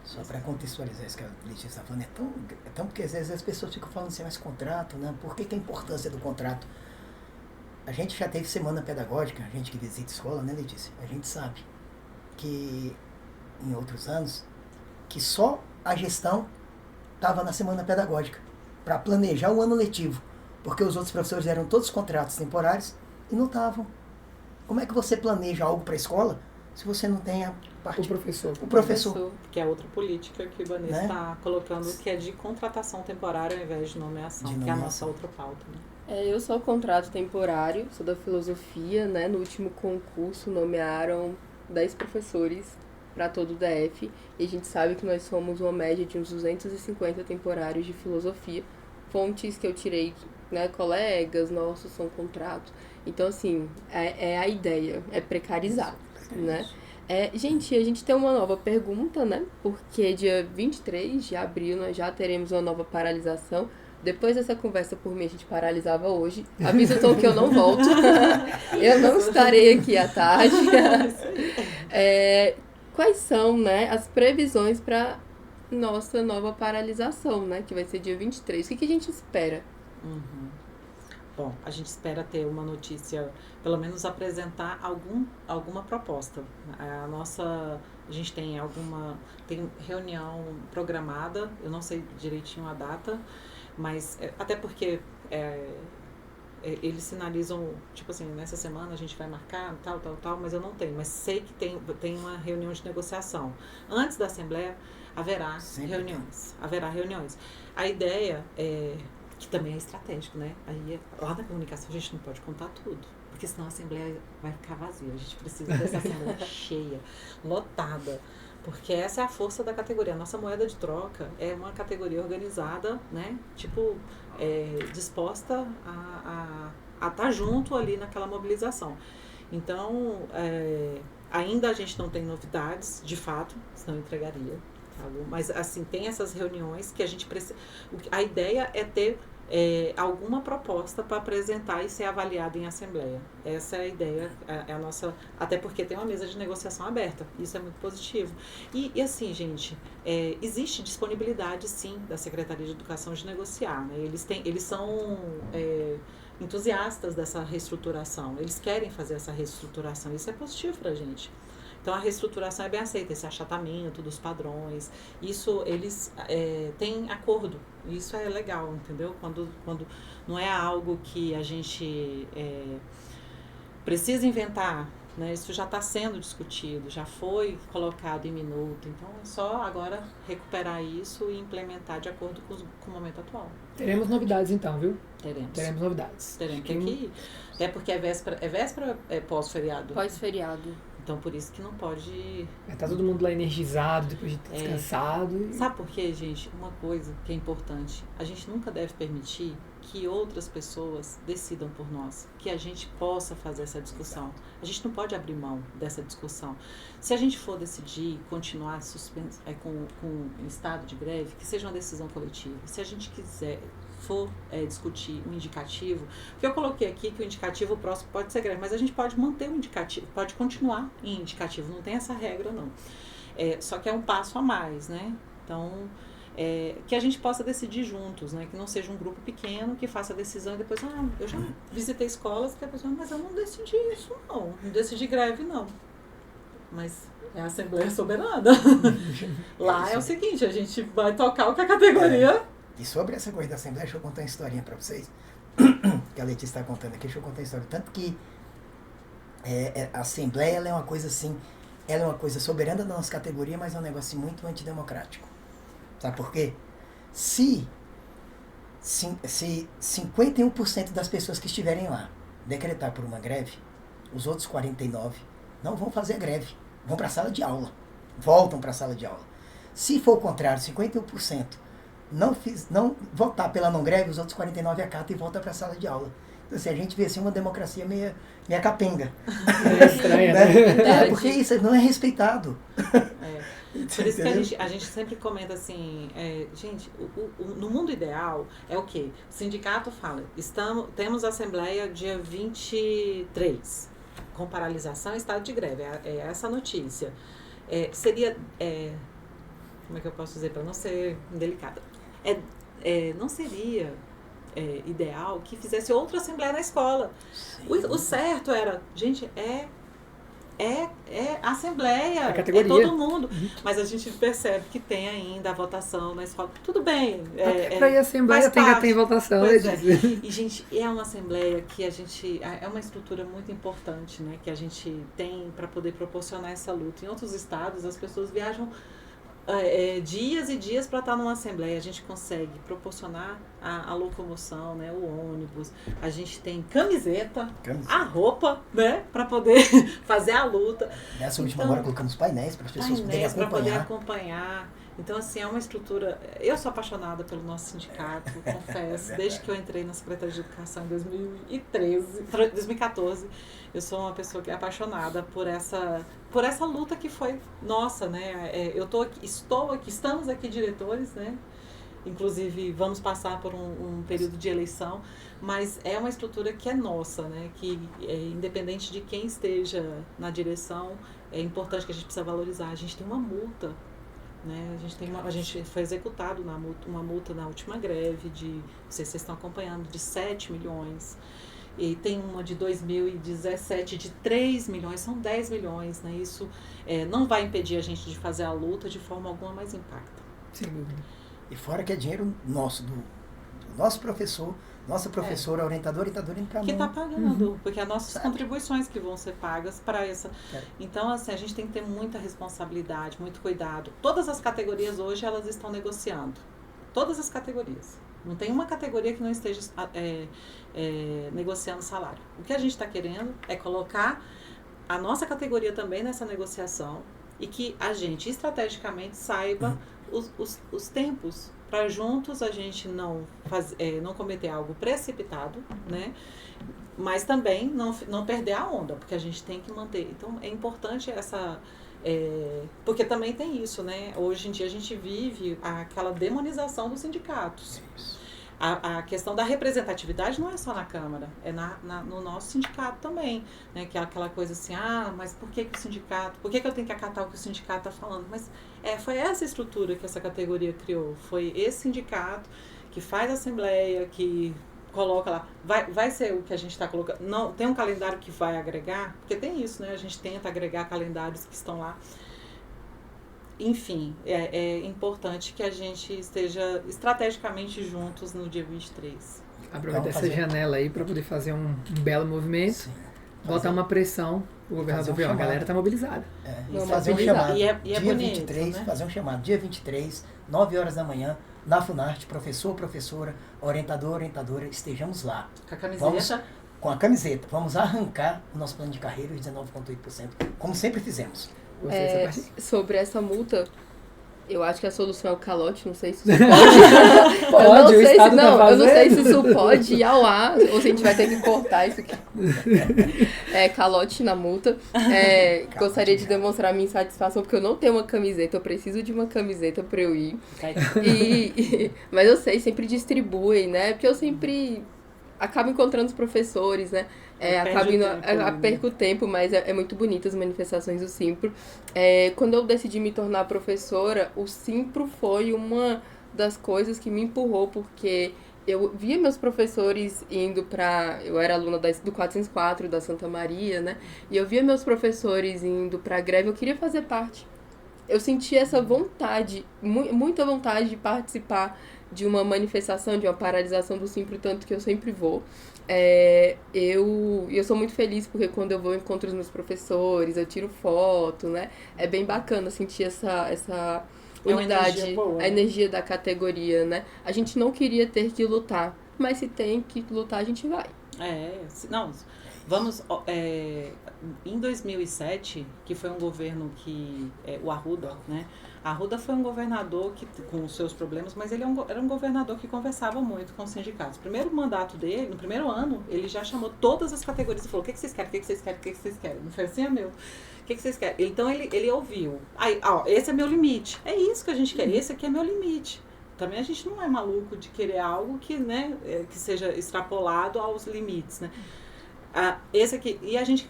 Só para contextualizar isso que a Letícia está falando, é tão porque às vezes as pessoas ficam falando assim, mas contrato, né? Por que a importância do contrato? A gente já teve semana pedagógica, a gente que visita escola, né, Letícia? A gente sabe que em outros anos, que só a gestão estava na semana pedagógica para planejar o ano letivo, porque os outros professores eram todos contratos temporários e não estavam. Como é que você planeja algo para a escola se você não tem a parte... O professor. Que é outra política que o Ibanez está, né, colocando, que é de contratação temporária ao invés de nomeação, que é a nossa outra pauta. Né? Eu sou contrato temporário, sou da filosofia, né? No último concurso nomearam 10 professores para todo o DF, e a gente sabe que nós somos uma média de uns 250 temporários de filosofia. Fontes que eu tirei, né, colegas nossos são contratos. Então, assim, é a ideia, é precarizar, né? Gente, a gente tem uma nova pergunta, né? Porque dia 23 de abril nós já teremos uma nova paralisação. Depois dessa conversa por mim, a gente paralisava hoje. Avisa o Tom que eu não volto. Eu não estarei aqui à tarde. Quais são, né, as previsões para nossa nova paralisação, né? Que vai ser dia 23. O que a gente espera? Bom, a gente espera ter uma notícia, pelo menos apresentar alguma proposta. A gente tem reunião programada, eu não sei direitinho a data, mas até porque eles sinalizam, tipo assim, nessa semana a gente vai marcar, tal, mas eu não tenho. Mas sei que tem uma reunião de negociação. Antes da Assembleia, haverá reuniões. A ideia que também é estratégico, né? Aí, lá na comunicação, a gente não pode contar tudo, porque senão a Assembleia vai ficar vazia. A gente precisa dessa Assembleia cheia, lotada, porque essa é a força da categoria. A nossa moeda de troca é uma categoria organizada, né? Tipo, disposta a estar junto ali naquela mobilização. Então, ainda a gente não tem novidades, de fato, senão entregaria. Mas, assim, tem essas reuniões que a gente precisa... A ideia é ter alguma proposta para apresentar e ser avaliada em assembleia. Essa é a ideia, é a nossa... Até porque tem uma mesa de negociação aberta. Isso é muito positivo. E assim, gente, existe disponibilidade, sim, da Secretaria de Educação de negociar. Né? Eles são entusiastas dessa reestruturação. Eles querem fazer essa reestruturação. Isso é positivo para a gente. Então, a reestruturação é bem aceita, esse achatamento dos padrões. Isso, eles têm acordo. Isso é legal, entendeu? Quando não é algo que a gente precisa inventar né? Isso já está sendo discutido, já foi colocado em minuto. Então, é só agora recuperar isso e implementar de acordo com o momento atual. Teremos novidades então, viu? Teremos Novidades. Teremos que até porque é véspera pós-feriado. Pós-feriado. Então, por isso que não pode... Tá todo mundo lá energizado, depois de ter descansado. Sabe por quê, gente? Uma coisa que é importante. A gente nunca deve permitir que outras pessoas decidam por nós. Que a gente possa fazer essa discussão. A gente não pode abrir mão dessa discussão. Se a gente for decidir continuar com estado de greve, que seja uma decisão coletiva. Se a gente quiser... for discutir um indicativo, porque eu coloquei aqui que o indicativo próximo pode ser greve, mas a gente pode manter o indicativo, pode continuar em indicativo, não tem essa regra não. Só que é um passo a mais, né? Então, que a gente possa decidir juntos, né? Que não seja um grupo pequeno que faça a decisão e depois, eu já visitei escolas que a pessoa, mas eu não decidi isso não decidi greve não. Mas é a Assembleia Soberana. Lá é o seguinte, a gente vai tocar o que a categoria... E sobre essa coisa da Assembleia, deixa eu contar uma historinha para vocês, que a Letícia está contando aqui, deixa eu contar uma história. Tanto que a Assembleia ela é uma coisa assim, ela é uma coisa soberana da nossa categoria, mas é um negócio muito antidemocrático. Sabe por quê? Se 51% das pessoas que estiverem lá decretar por uma greve, os outros 49% não vão fazer a greve, vão para a sala de aula, voltam para a sala de aula. Se for o contrário, 51% não votar pela não greve, os outros 49% acatam e voltam para a sala de aula. Então, assim, a gente vê assim uma democracia meio capenga. É estranha, né? Porque isso não é respeitado. Por isso que a gente sempre comenta assim, gente, no mundo ideal é o quê? O sindicato fala, temos a assembleia dia 23, com paralisação e estado de greve, é essa a notícia. Seria, como é que eu posso dizer, para não ser indelicada, não seria ideal que fizesse outra assembleia na escola. O certo era, gente, assembleia, é todo mundo. Mas a gente percebe que tem ainda a votação na escola. Tudo bem. Para ir à assembleia tem votação. E, gente, é uma assembleia que a gente... É uma estrutura muito importante, né? Que a gente tem para poder proporcionar essa luta. Em outros estados, as pessoas viajam dias e dias para estar numa assembleia. A gente consegue proporcionar a locomoção, né, o ônibus, a gente tem camiseta. A roupa, né, para poder fazer a luta. Nessa última hora colocamos painéis para as pessoas poderem acompanhar. Então, assim, é uma estrutura... Eu sou apaixonada pelo nosso sindicato, confesso. Desde que eu entrei na Secretaria de Educação em 2014, eu sou uma pessoa que é apaixonada por essa luta que foi nossa, né? Estamos aqui diretores, né? Inclusive, vamos passar por um período de eleição, mas é uma estrutura que é nossa, né? Que, independente de quem esteja na direção, é importante que a gente precisa valorizar. A gente tem uma multa, né? A gente foi executado uma multa na última greve não sei se vocês estão acompanhando, de 7 milhões. E tem uma de 2017 de 3 milhões, são 10 milhões, né? Isso não vai impedir a gente de fazer a luta de forma alguma, mas impacta. Sem dúvida. E fora que é dinheiro nosso, do nosso professor, nossa professora, orientadora indo para a mão. Que está pagando, porque é nossas contribuições que vão ser pagas para essa. Então, assim, a gente tem que ter muita responsabilidade, muito cuidado. Todas as categorias hoje, elas estão negociando. Todas as categorias. Não tem uma categoria que não esteja negociando salário. O que a gente está querendo é colocar a nossa categoria também nessa negociação e que a gente, estrategicamente, saiba os tempos, para juntos a gente não cometer algo precipitado, né? Mas também não perder a onda, porque a gente tem que manter. Então, é importante porque também tem isso, né? Hoje em dia a gente vive aquela demonização dos sindicatos. A questão da representatividade não é só na Câmara, é no nosso sindicato também, né? Que é aquela coisa assim, mas por que o sindicato, por que eu tenho que acatar o que o sindicato está falando? Mas foi essa estrutura que essa categoria criou, foi esse sindicato que faz a assembleia, que coloca lá, vai ser o que a gente está colocando, não, tem um calendário que vai agregar, porque tem isso, né? A gente tenta agregar calendários que estão lá. Enfim, é importante que a gente esteja estrategicamente juntos no dia 23. Aproveitar essa janela aí para poder fazer um belo movimento, botar uma pressão O governador Fazer um viu, a chamado. galera tá mobilizada. Não, Fazer um mobilizar. chamado. E é dia bonito, 23, né? fazer um chamado. Dia 23, 9 horas da manhã, na Funarte, professor, professora, orientador, orientadora, estejamos lá. Com a camiseta. Vamos com a camiseta. Vamos arrancar o nosso plano de carreira, os 19,8%, como sempre fizemos. Gostei dessa parte. Sobre essa multa, eu acho que a solução é o calote, não sei se isso pode. Pode, eu não o sei Estado se, tá não, eu não sei se fazendo. isso pode ir ao ar, ou se a gente vai ter que cortar isso aqui. Calote na multa. Gostaria de demonstrar a minha insatisfação, porque eu não tenho uma camiseta, eu preciso de uma camiseta pra eu ir. Mas eu sei, sempre distribuem, né? Porque eu sempre acabo encontrando os professores, né? Perco tempo, mas é muito bonito as manifestações do Simpro. Quando eu decidi me tornar professora, o Simpro foi uma das coisas que me empurrou, porque eu via meus professores indo pra... Eu era aluna do 404, da Santa Maria, né? E eu via meus professores indo pra greve, eu queria fazer parte. Eu sentia essa vontade, muita vontade de participar de uma manifestação, de uma paralisação do Simpro, tanto que eu sempre vou. Eu sou muito feliz porque quando eu vou, eu encontro os meus professores, eu tiro foto, né? É bem bacana sentir essa unidade, energia boa, né? a energia da categoria, né? A gente não queria ter que lutar, mas se tem que lutar, a gente vai. Vamos, em 2007, que foi um governo que, o Arruda, né? Arruda foi um governador que, com os seus problemas, mas ele era um governador que conversava muito com os sindicatos. No primeiro mandato dele, no primeiro ano, ele já chamou todas as categorias e falou: o que vocês querem, o que vocês querem, o que vocês querem? Não foi assim, meu? O que vocês querem? Então ele ouviu. Aí, esse é meu limite. É isso que a gente quer, esse aqui é meu limite. Também a gente não é maluco de querer algo que, né, que seja extrapolado aos limites, né? Esse aqui, e a gente,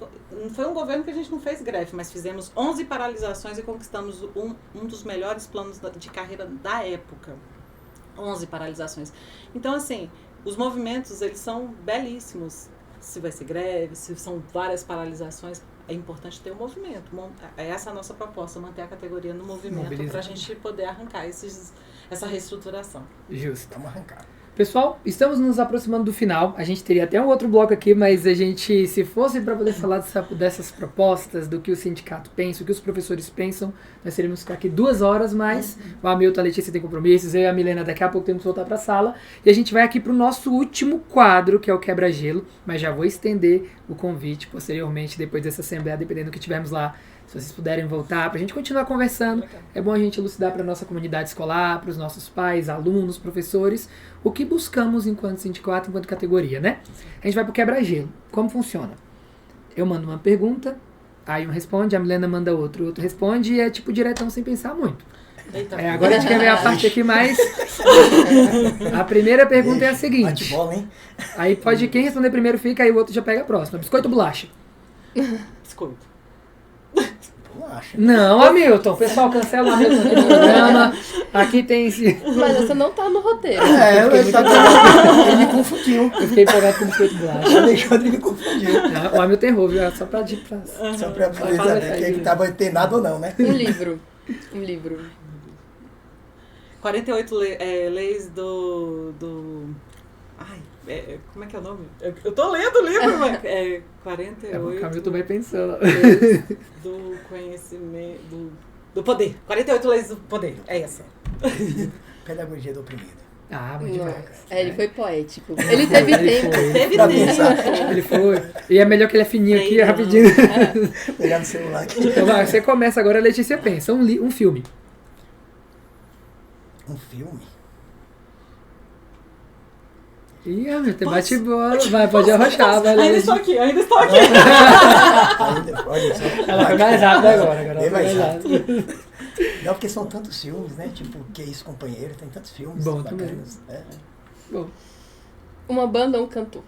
foi um governo que a gente não fez greve, mas fizemos 11 paralisações e conquistamos um dos melhores planos de carreira da época. 11 paralisações. Então, assim, os movimentos, eles são belíssimos. Se vai ser greve, se são várias paralisações, é importante ter um movimento. Essa é a nossa proposta, manter a categoria no movimento para a gente poder arrancar essa reestruturação. Justo. Vamos arrancar. Pessoal, estamos nos aproximando do final. A gente teria até um outro bloco aqui, mas a gente, se fosse para poder falar dessas propostas, do que o sindicato pensa, o que os professores pensam, nós teríamos que ficar aqui 2 horas, mas o Hamilton, a Letícia tem compromissos, eu e a Milena daqui a pouco temos que voltar para a sala. E a gente vai aqui para o nosso último quadro, que é o quebra-gelo, mas já vou estender o convite posteriormente, depois dessa assembleia, dependendo do que tivermos lá. Se vocês puderem voltar, para a gente continuar conversando, é bom a gente elucidar para a nossa comunidade escolar, para os nossos pais, alunos, professores, o que buscamos enquanto sindicato, enquanto categoria, né? A gente vai para o quebra-gelo. Como funciona? Eu mando uma pergunta, aí um responde, a Milena manda outro responde, e é tipo diretão sem pensar muito. Agora a gente quer ver a parte aqui mais... A primeira pergunta é a seguinte. Bate-bola, hein? Aí pode, quem responder primeiro fica, aí o outro já pega a próxima. Biscoito ou bolacha? Biscoito. Bolacha. Não, Hamilton. Pessoal, cancela o Hamilton aqui no programa. Aqui tem esse... Mas essa não tá no roteiro. Ele me confundiu. Eu fiquei empolgado com o biscoito de bolacha. O Alexandre me confundiu. O Hamilton errou, viu? Só pra Só pra poder saber quem é que tava antenado ou não, né? Um livro. 48 leis do... como é que é o nome? Eu tô lendo o livro, mas... 48... O Hamilton vai pensando. Leis do conhecimento... Do poder. 48 leis do poder. É essa. Pedagogia do oprimido. Ah, muito demais. Ele foi poético. Ele teve tempo. Ele foi. E é melhor que ele é fininho aqui, rapidinho. Pegar no celular aqui. Então vai, você começa agora, a Letícia pensa. Um filme. Um filme? Ih, Hamilton, bate bola. Vai, pode arrochar. Vai lá. Ainda estou aqui. Olha só. Ela foi mais rápida agora. Bem mais rápido. Não, porque são tantos filmes, né? Tipo, Que Isso, Companheiro, tem tantos filmes Bom bacanas. Bom. Uma banda ou um cantor?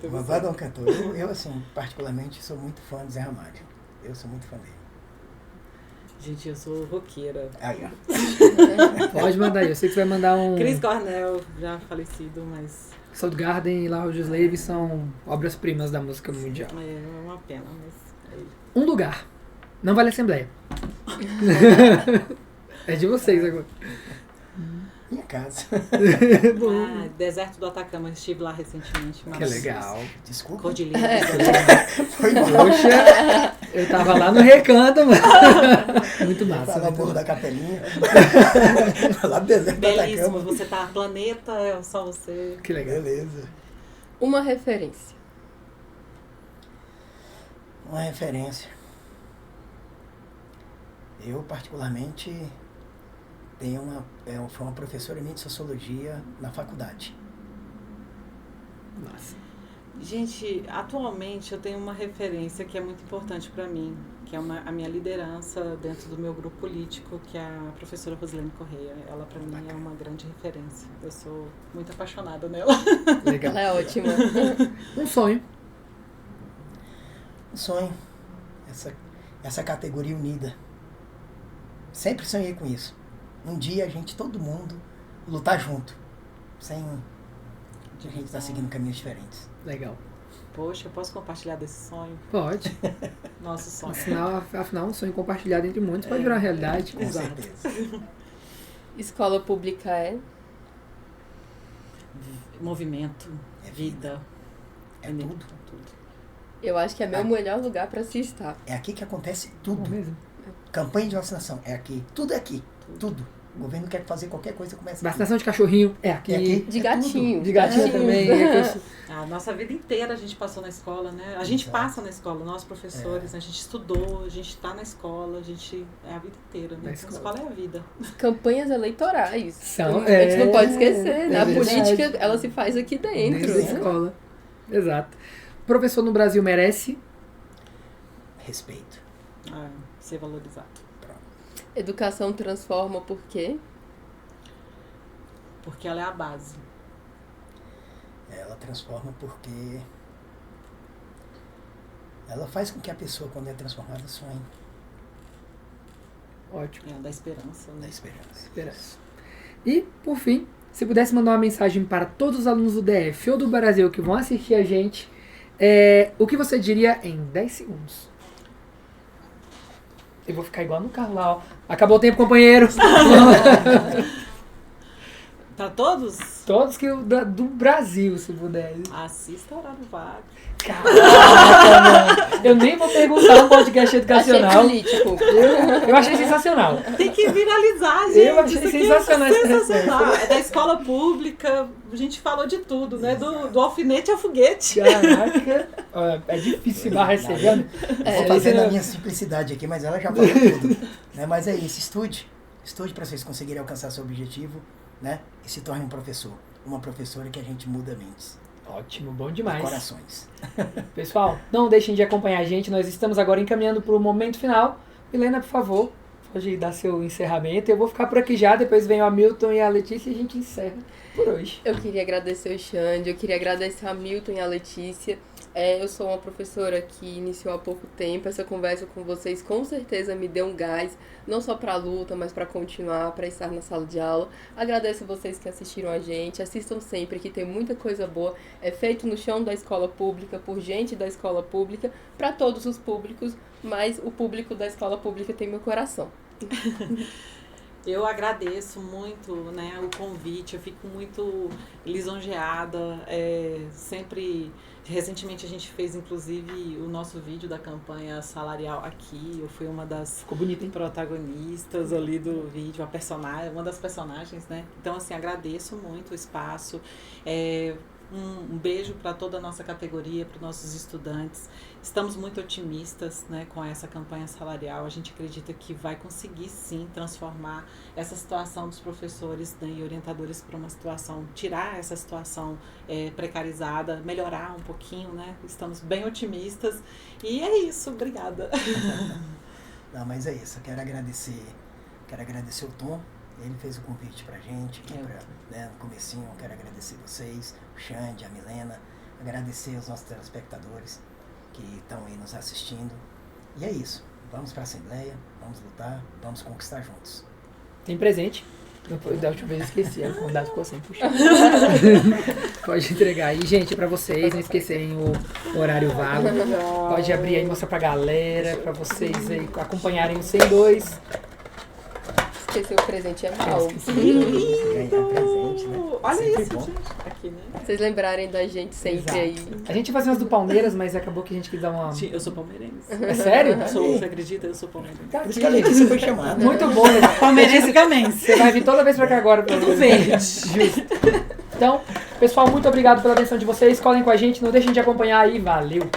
Uma banda ou um cantor? Eu, assim, particularmente, sou muito fã do Zé Ramalho. Eu sou muito fã dele. Gente, eu sou roqueira. Aí, ó. Pode mandar aí. Eu sei que você vai mandar um... Chris Cornell, já falecido, mas... Soundgarden e La Slave são obras-primas da música mundial. É uma pena, mas... Um lugar. Não vale assembleia. É de vocês agora. Minha casa. Ah, deserto do Atacama, estive lá recentemente. Que legal. Desculpa. Cordilheira. Foi mal. Poxa, eu tava lá no recanto, mano. Muito massa. Lá no Morro da Capelinha. Lá no deserto do Belíssimo, Atacama. você tá planeta, é só você. Que legal. Beleza. Uma referência. Uma referência. Eu, particularmente, foi uma professora minha de sociologia na faculdade. Massa. Gente, atualmente eu tenho uma referência que é muito importante para mim, que é a minha liderança dentro do meu grupo político, que é a professora Rosilene Correia. Ela, para mim, é uma grande referência. Eu sou muito apaixonada nela. Legal. Ela é ótima. Um sonho. Um sonho. Essa categoria unida. Sempre sonhei com isso. Um dia todo mundo, lutar junto. Sem a gente estar seguindo caminhos diferentes. Legal. Poxa, eu posso compartilhar desse sonho? Pode. Nosso sonho. Afinal, um sonho compartilhado entre muitos pode virar realidade. Com certeza. Escola pública é? Movimento, É vida. É tudo. Eu acho que é meu melhor lugar para se estar. É aqui que acontece Não tudo. mesmo? Campanha de vacinação é aqui. Tudo é aqui. Tudo. O governo quer fazer qualquer coisa, começa aqui. Vacinação de cachorrinho é aqui. É aqui. De gatinho. De gatinho também. A nossa vida inteira a gente passou na escola, né? A gente Exato. passa na escola, nós professores, né? A gente estudou, a gente está na escola, a gente é a vida inteira, né? Na Então, a escola. escola é a vida. Campanhas eleitorais. São, A gente não é, pode esquecer, né? é A verdade. política, ela se faz aqui dentro. Dentro da escola. Exato. Professor no Brasil merece? Respeito. Ser valorizado. Educação transforma por quê? Porque ela é a base. Ela transforma porque ela faz com que a pessoa, quando é transformada, sonhe. Ótimo. É, da esperança, Da né? esperança. Esperança. E, por fim, se pudesse mandar uma mensagem para todos os alunos do DF ou do Brasil que vão assistir a gente, o que você diria em 10 segundos? Eu vou ficar igual no carro lá, ó. Acabou o tempo, companheiro. Pra todos, Todos que do Brasil, se puder. assista Horário Vago. Caraca, mano. Eu nem vou perguntar um podcast educacional. Achei político. Eu achei sensacional. Tem que viralizar, gente. Eu achei Isso aqui sensacional essa sensacional. É da escola pública, a gente falou de tudo, né? Do alfinete ao foguete. Caraca. Ó, é difícil barrar esse ano. Vou fazer na minha simplicidade aqui, mas ela já falou tudo. Né? Mas é isso, estude. Estude para vocês conseguirem alcançar seu objetivo, né? E se torne um professor. Uma professora que a gente muda mentes. Ótimo, bom E demais. corações. Pessoal, não deixem de acompanhar a gente. Nós estamos agora encaminhando para o momento final. Milena, por favor, pode dar seu encerramento. Eu vou ficar por aqui já, depois vem o Hamilton e a Letícia e a gente encerra por hoje. Eu queria agradecer o Xande, eu queria agradecer a Milton e a Letícia. Eu sou uma professora que iniciou há pouco tempo. Essa conversa com vocês com certeza me deu um gás, não só para a luta, mas para continuar, para estar na sala de aula. Agradeço vocês que assistiram a gente. Assistam sempre, que tem muita coisa boa. É feito no chão da escola pública, por gente da escola pública, para todos os públicos, mas o público da escola pública tem meu coração. Eu agradeço muito, né, o convite, eu fico muito lisonjeada, sempre, recentemente a gente fez inclusive o nosso vídeo da campanha salarial aqui, eu fui uma das Ficou bonito, hein? protagonistas ali do vídeo, uma das personagens, né, então assim, agradeço muito o espaço, um beijo para toda a nossa categoria, para os nossos estudantes. Estamos muito otimistas, né, com essa campanha salarial. A gente acredita que vai conseguir, sim, transformar essa situação dos professores, né, e orientadores para uma situação, tirar essa situação precarizada, melhorar um pouquinho, né? Estamos bem otimistas. E é isso, obrigada. Não, mas é isso. Eu quero agradecer o Tom. Ele fez o convite pra gente, no comecinho. Eu quero agradecer vocês, o Xande, a Milena, agradecer os nossos telespectadores que estão aí nos assistindo. E é isso. Vamos pra Assembleia, vamos lutar, vamos conquistar juntos. Tem presente. Da última vez eu esqueci, a mandado ficou sem puxar. Pode entregar aí, gente, pra vocês, não esquecerem o horário vago. Pode abrir aí, mostrar pra galera, pra vocês aí acompanharem o 102. esquecer o presente é mal. Ganhar presente, né? Olha Sempre isso, bom. gente. Aqui, né? Vocês lembrarem da gente sempre aí. A gente fazia umas do Palmeiras, mas acabou que a gente quis dar uma... Eu sou palmeirense. É sério? Você acredita? Eu sou palmeirense. Tá Por isso que a Letícia foi chamada. muito bom, né? Palmeirense gamense. Você vai vir toda vez pra cá agora. Tudo verde. Justo. Então, pessoal, muito obrigado pela atenção de vocês. Colhem com a gente, não deixem de acompanhar aí. Valeu!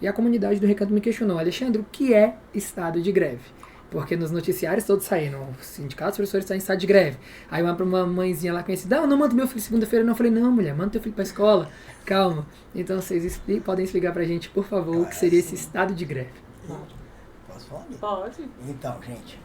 E a comunidade do Recanto me questionou, Alexandre, o que é estado de greve? Porque nos noticiários todos saíram, os sindicatos, os professores estão em estado de greve. Aí uma mãezinha lá conhecida, não manda meu filho segunda-feira. Não, eu falei, não, mulher, manda teu filho pra escola, calma. Então vocês podem explicar pra gente, por favor, o que seria esse estado de greve. Posso falar? Pode. Então, gente,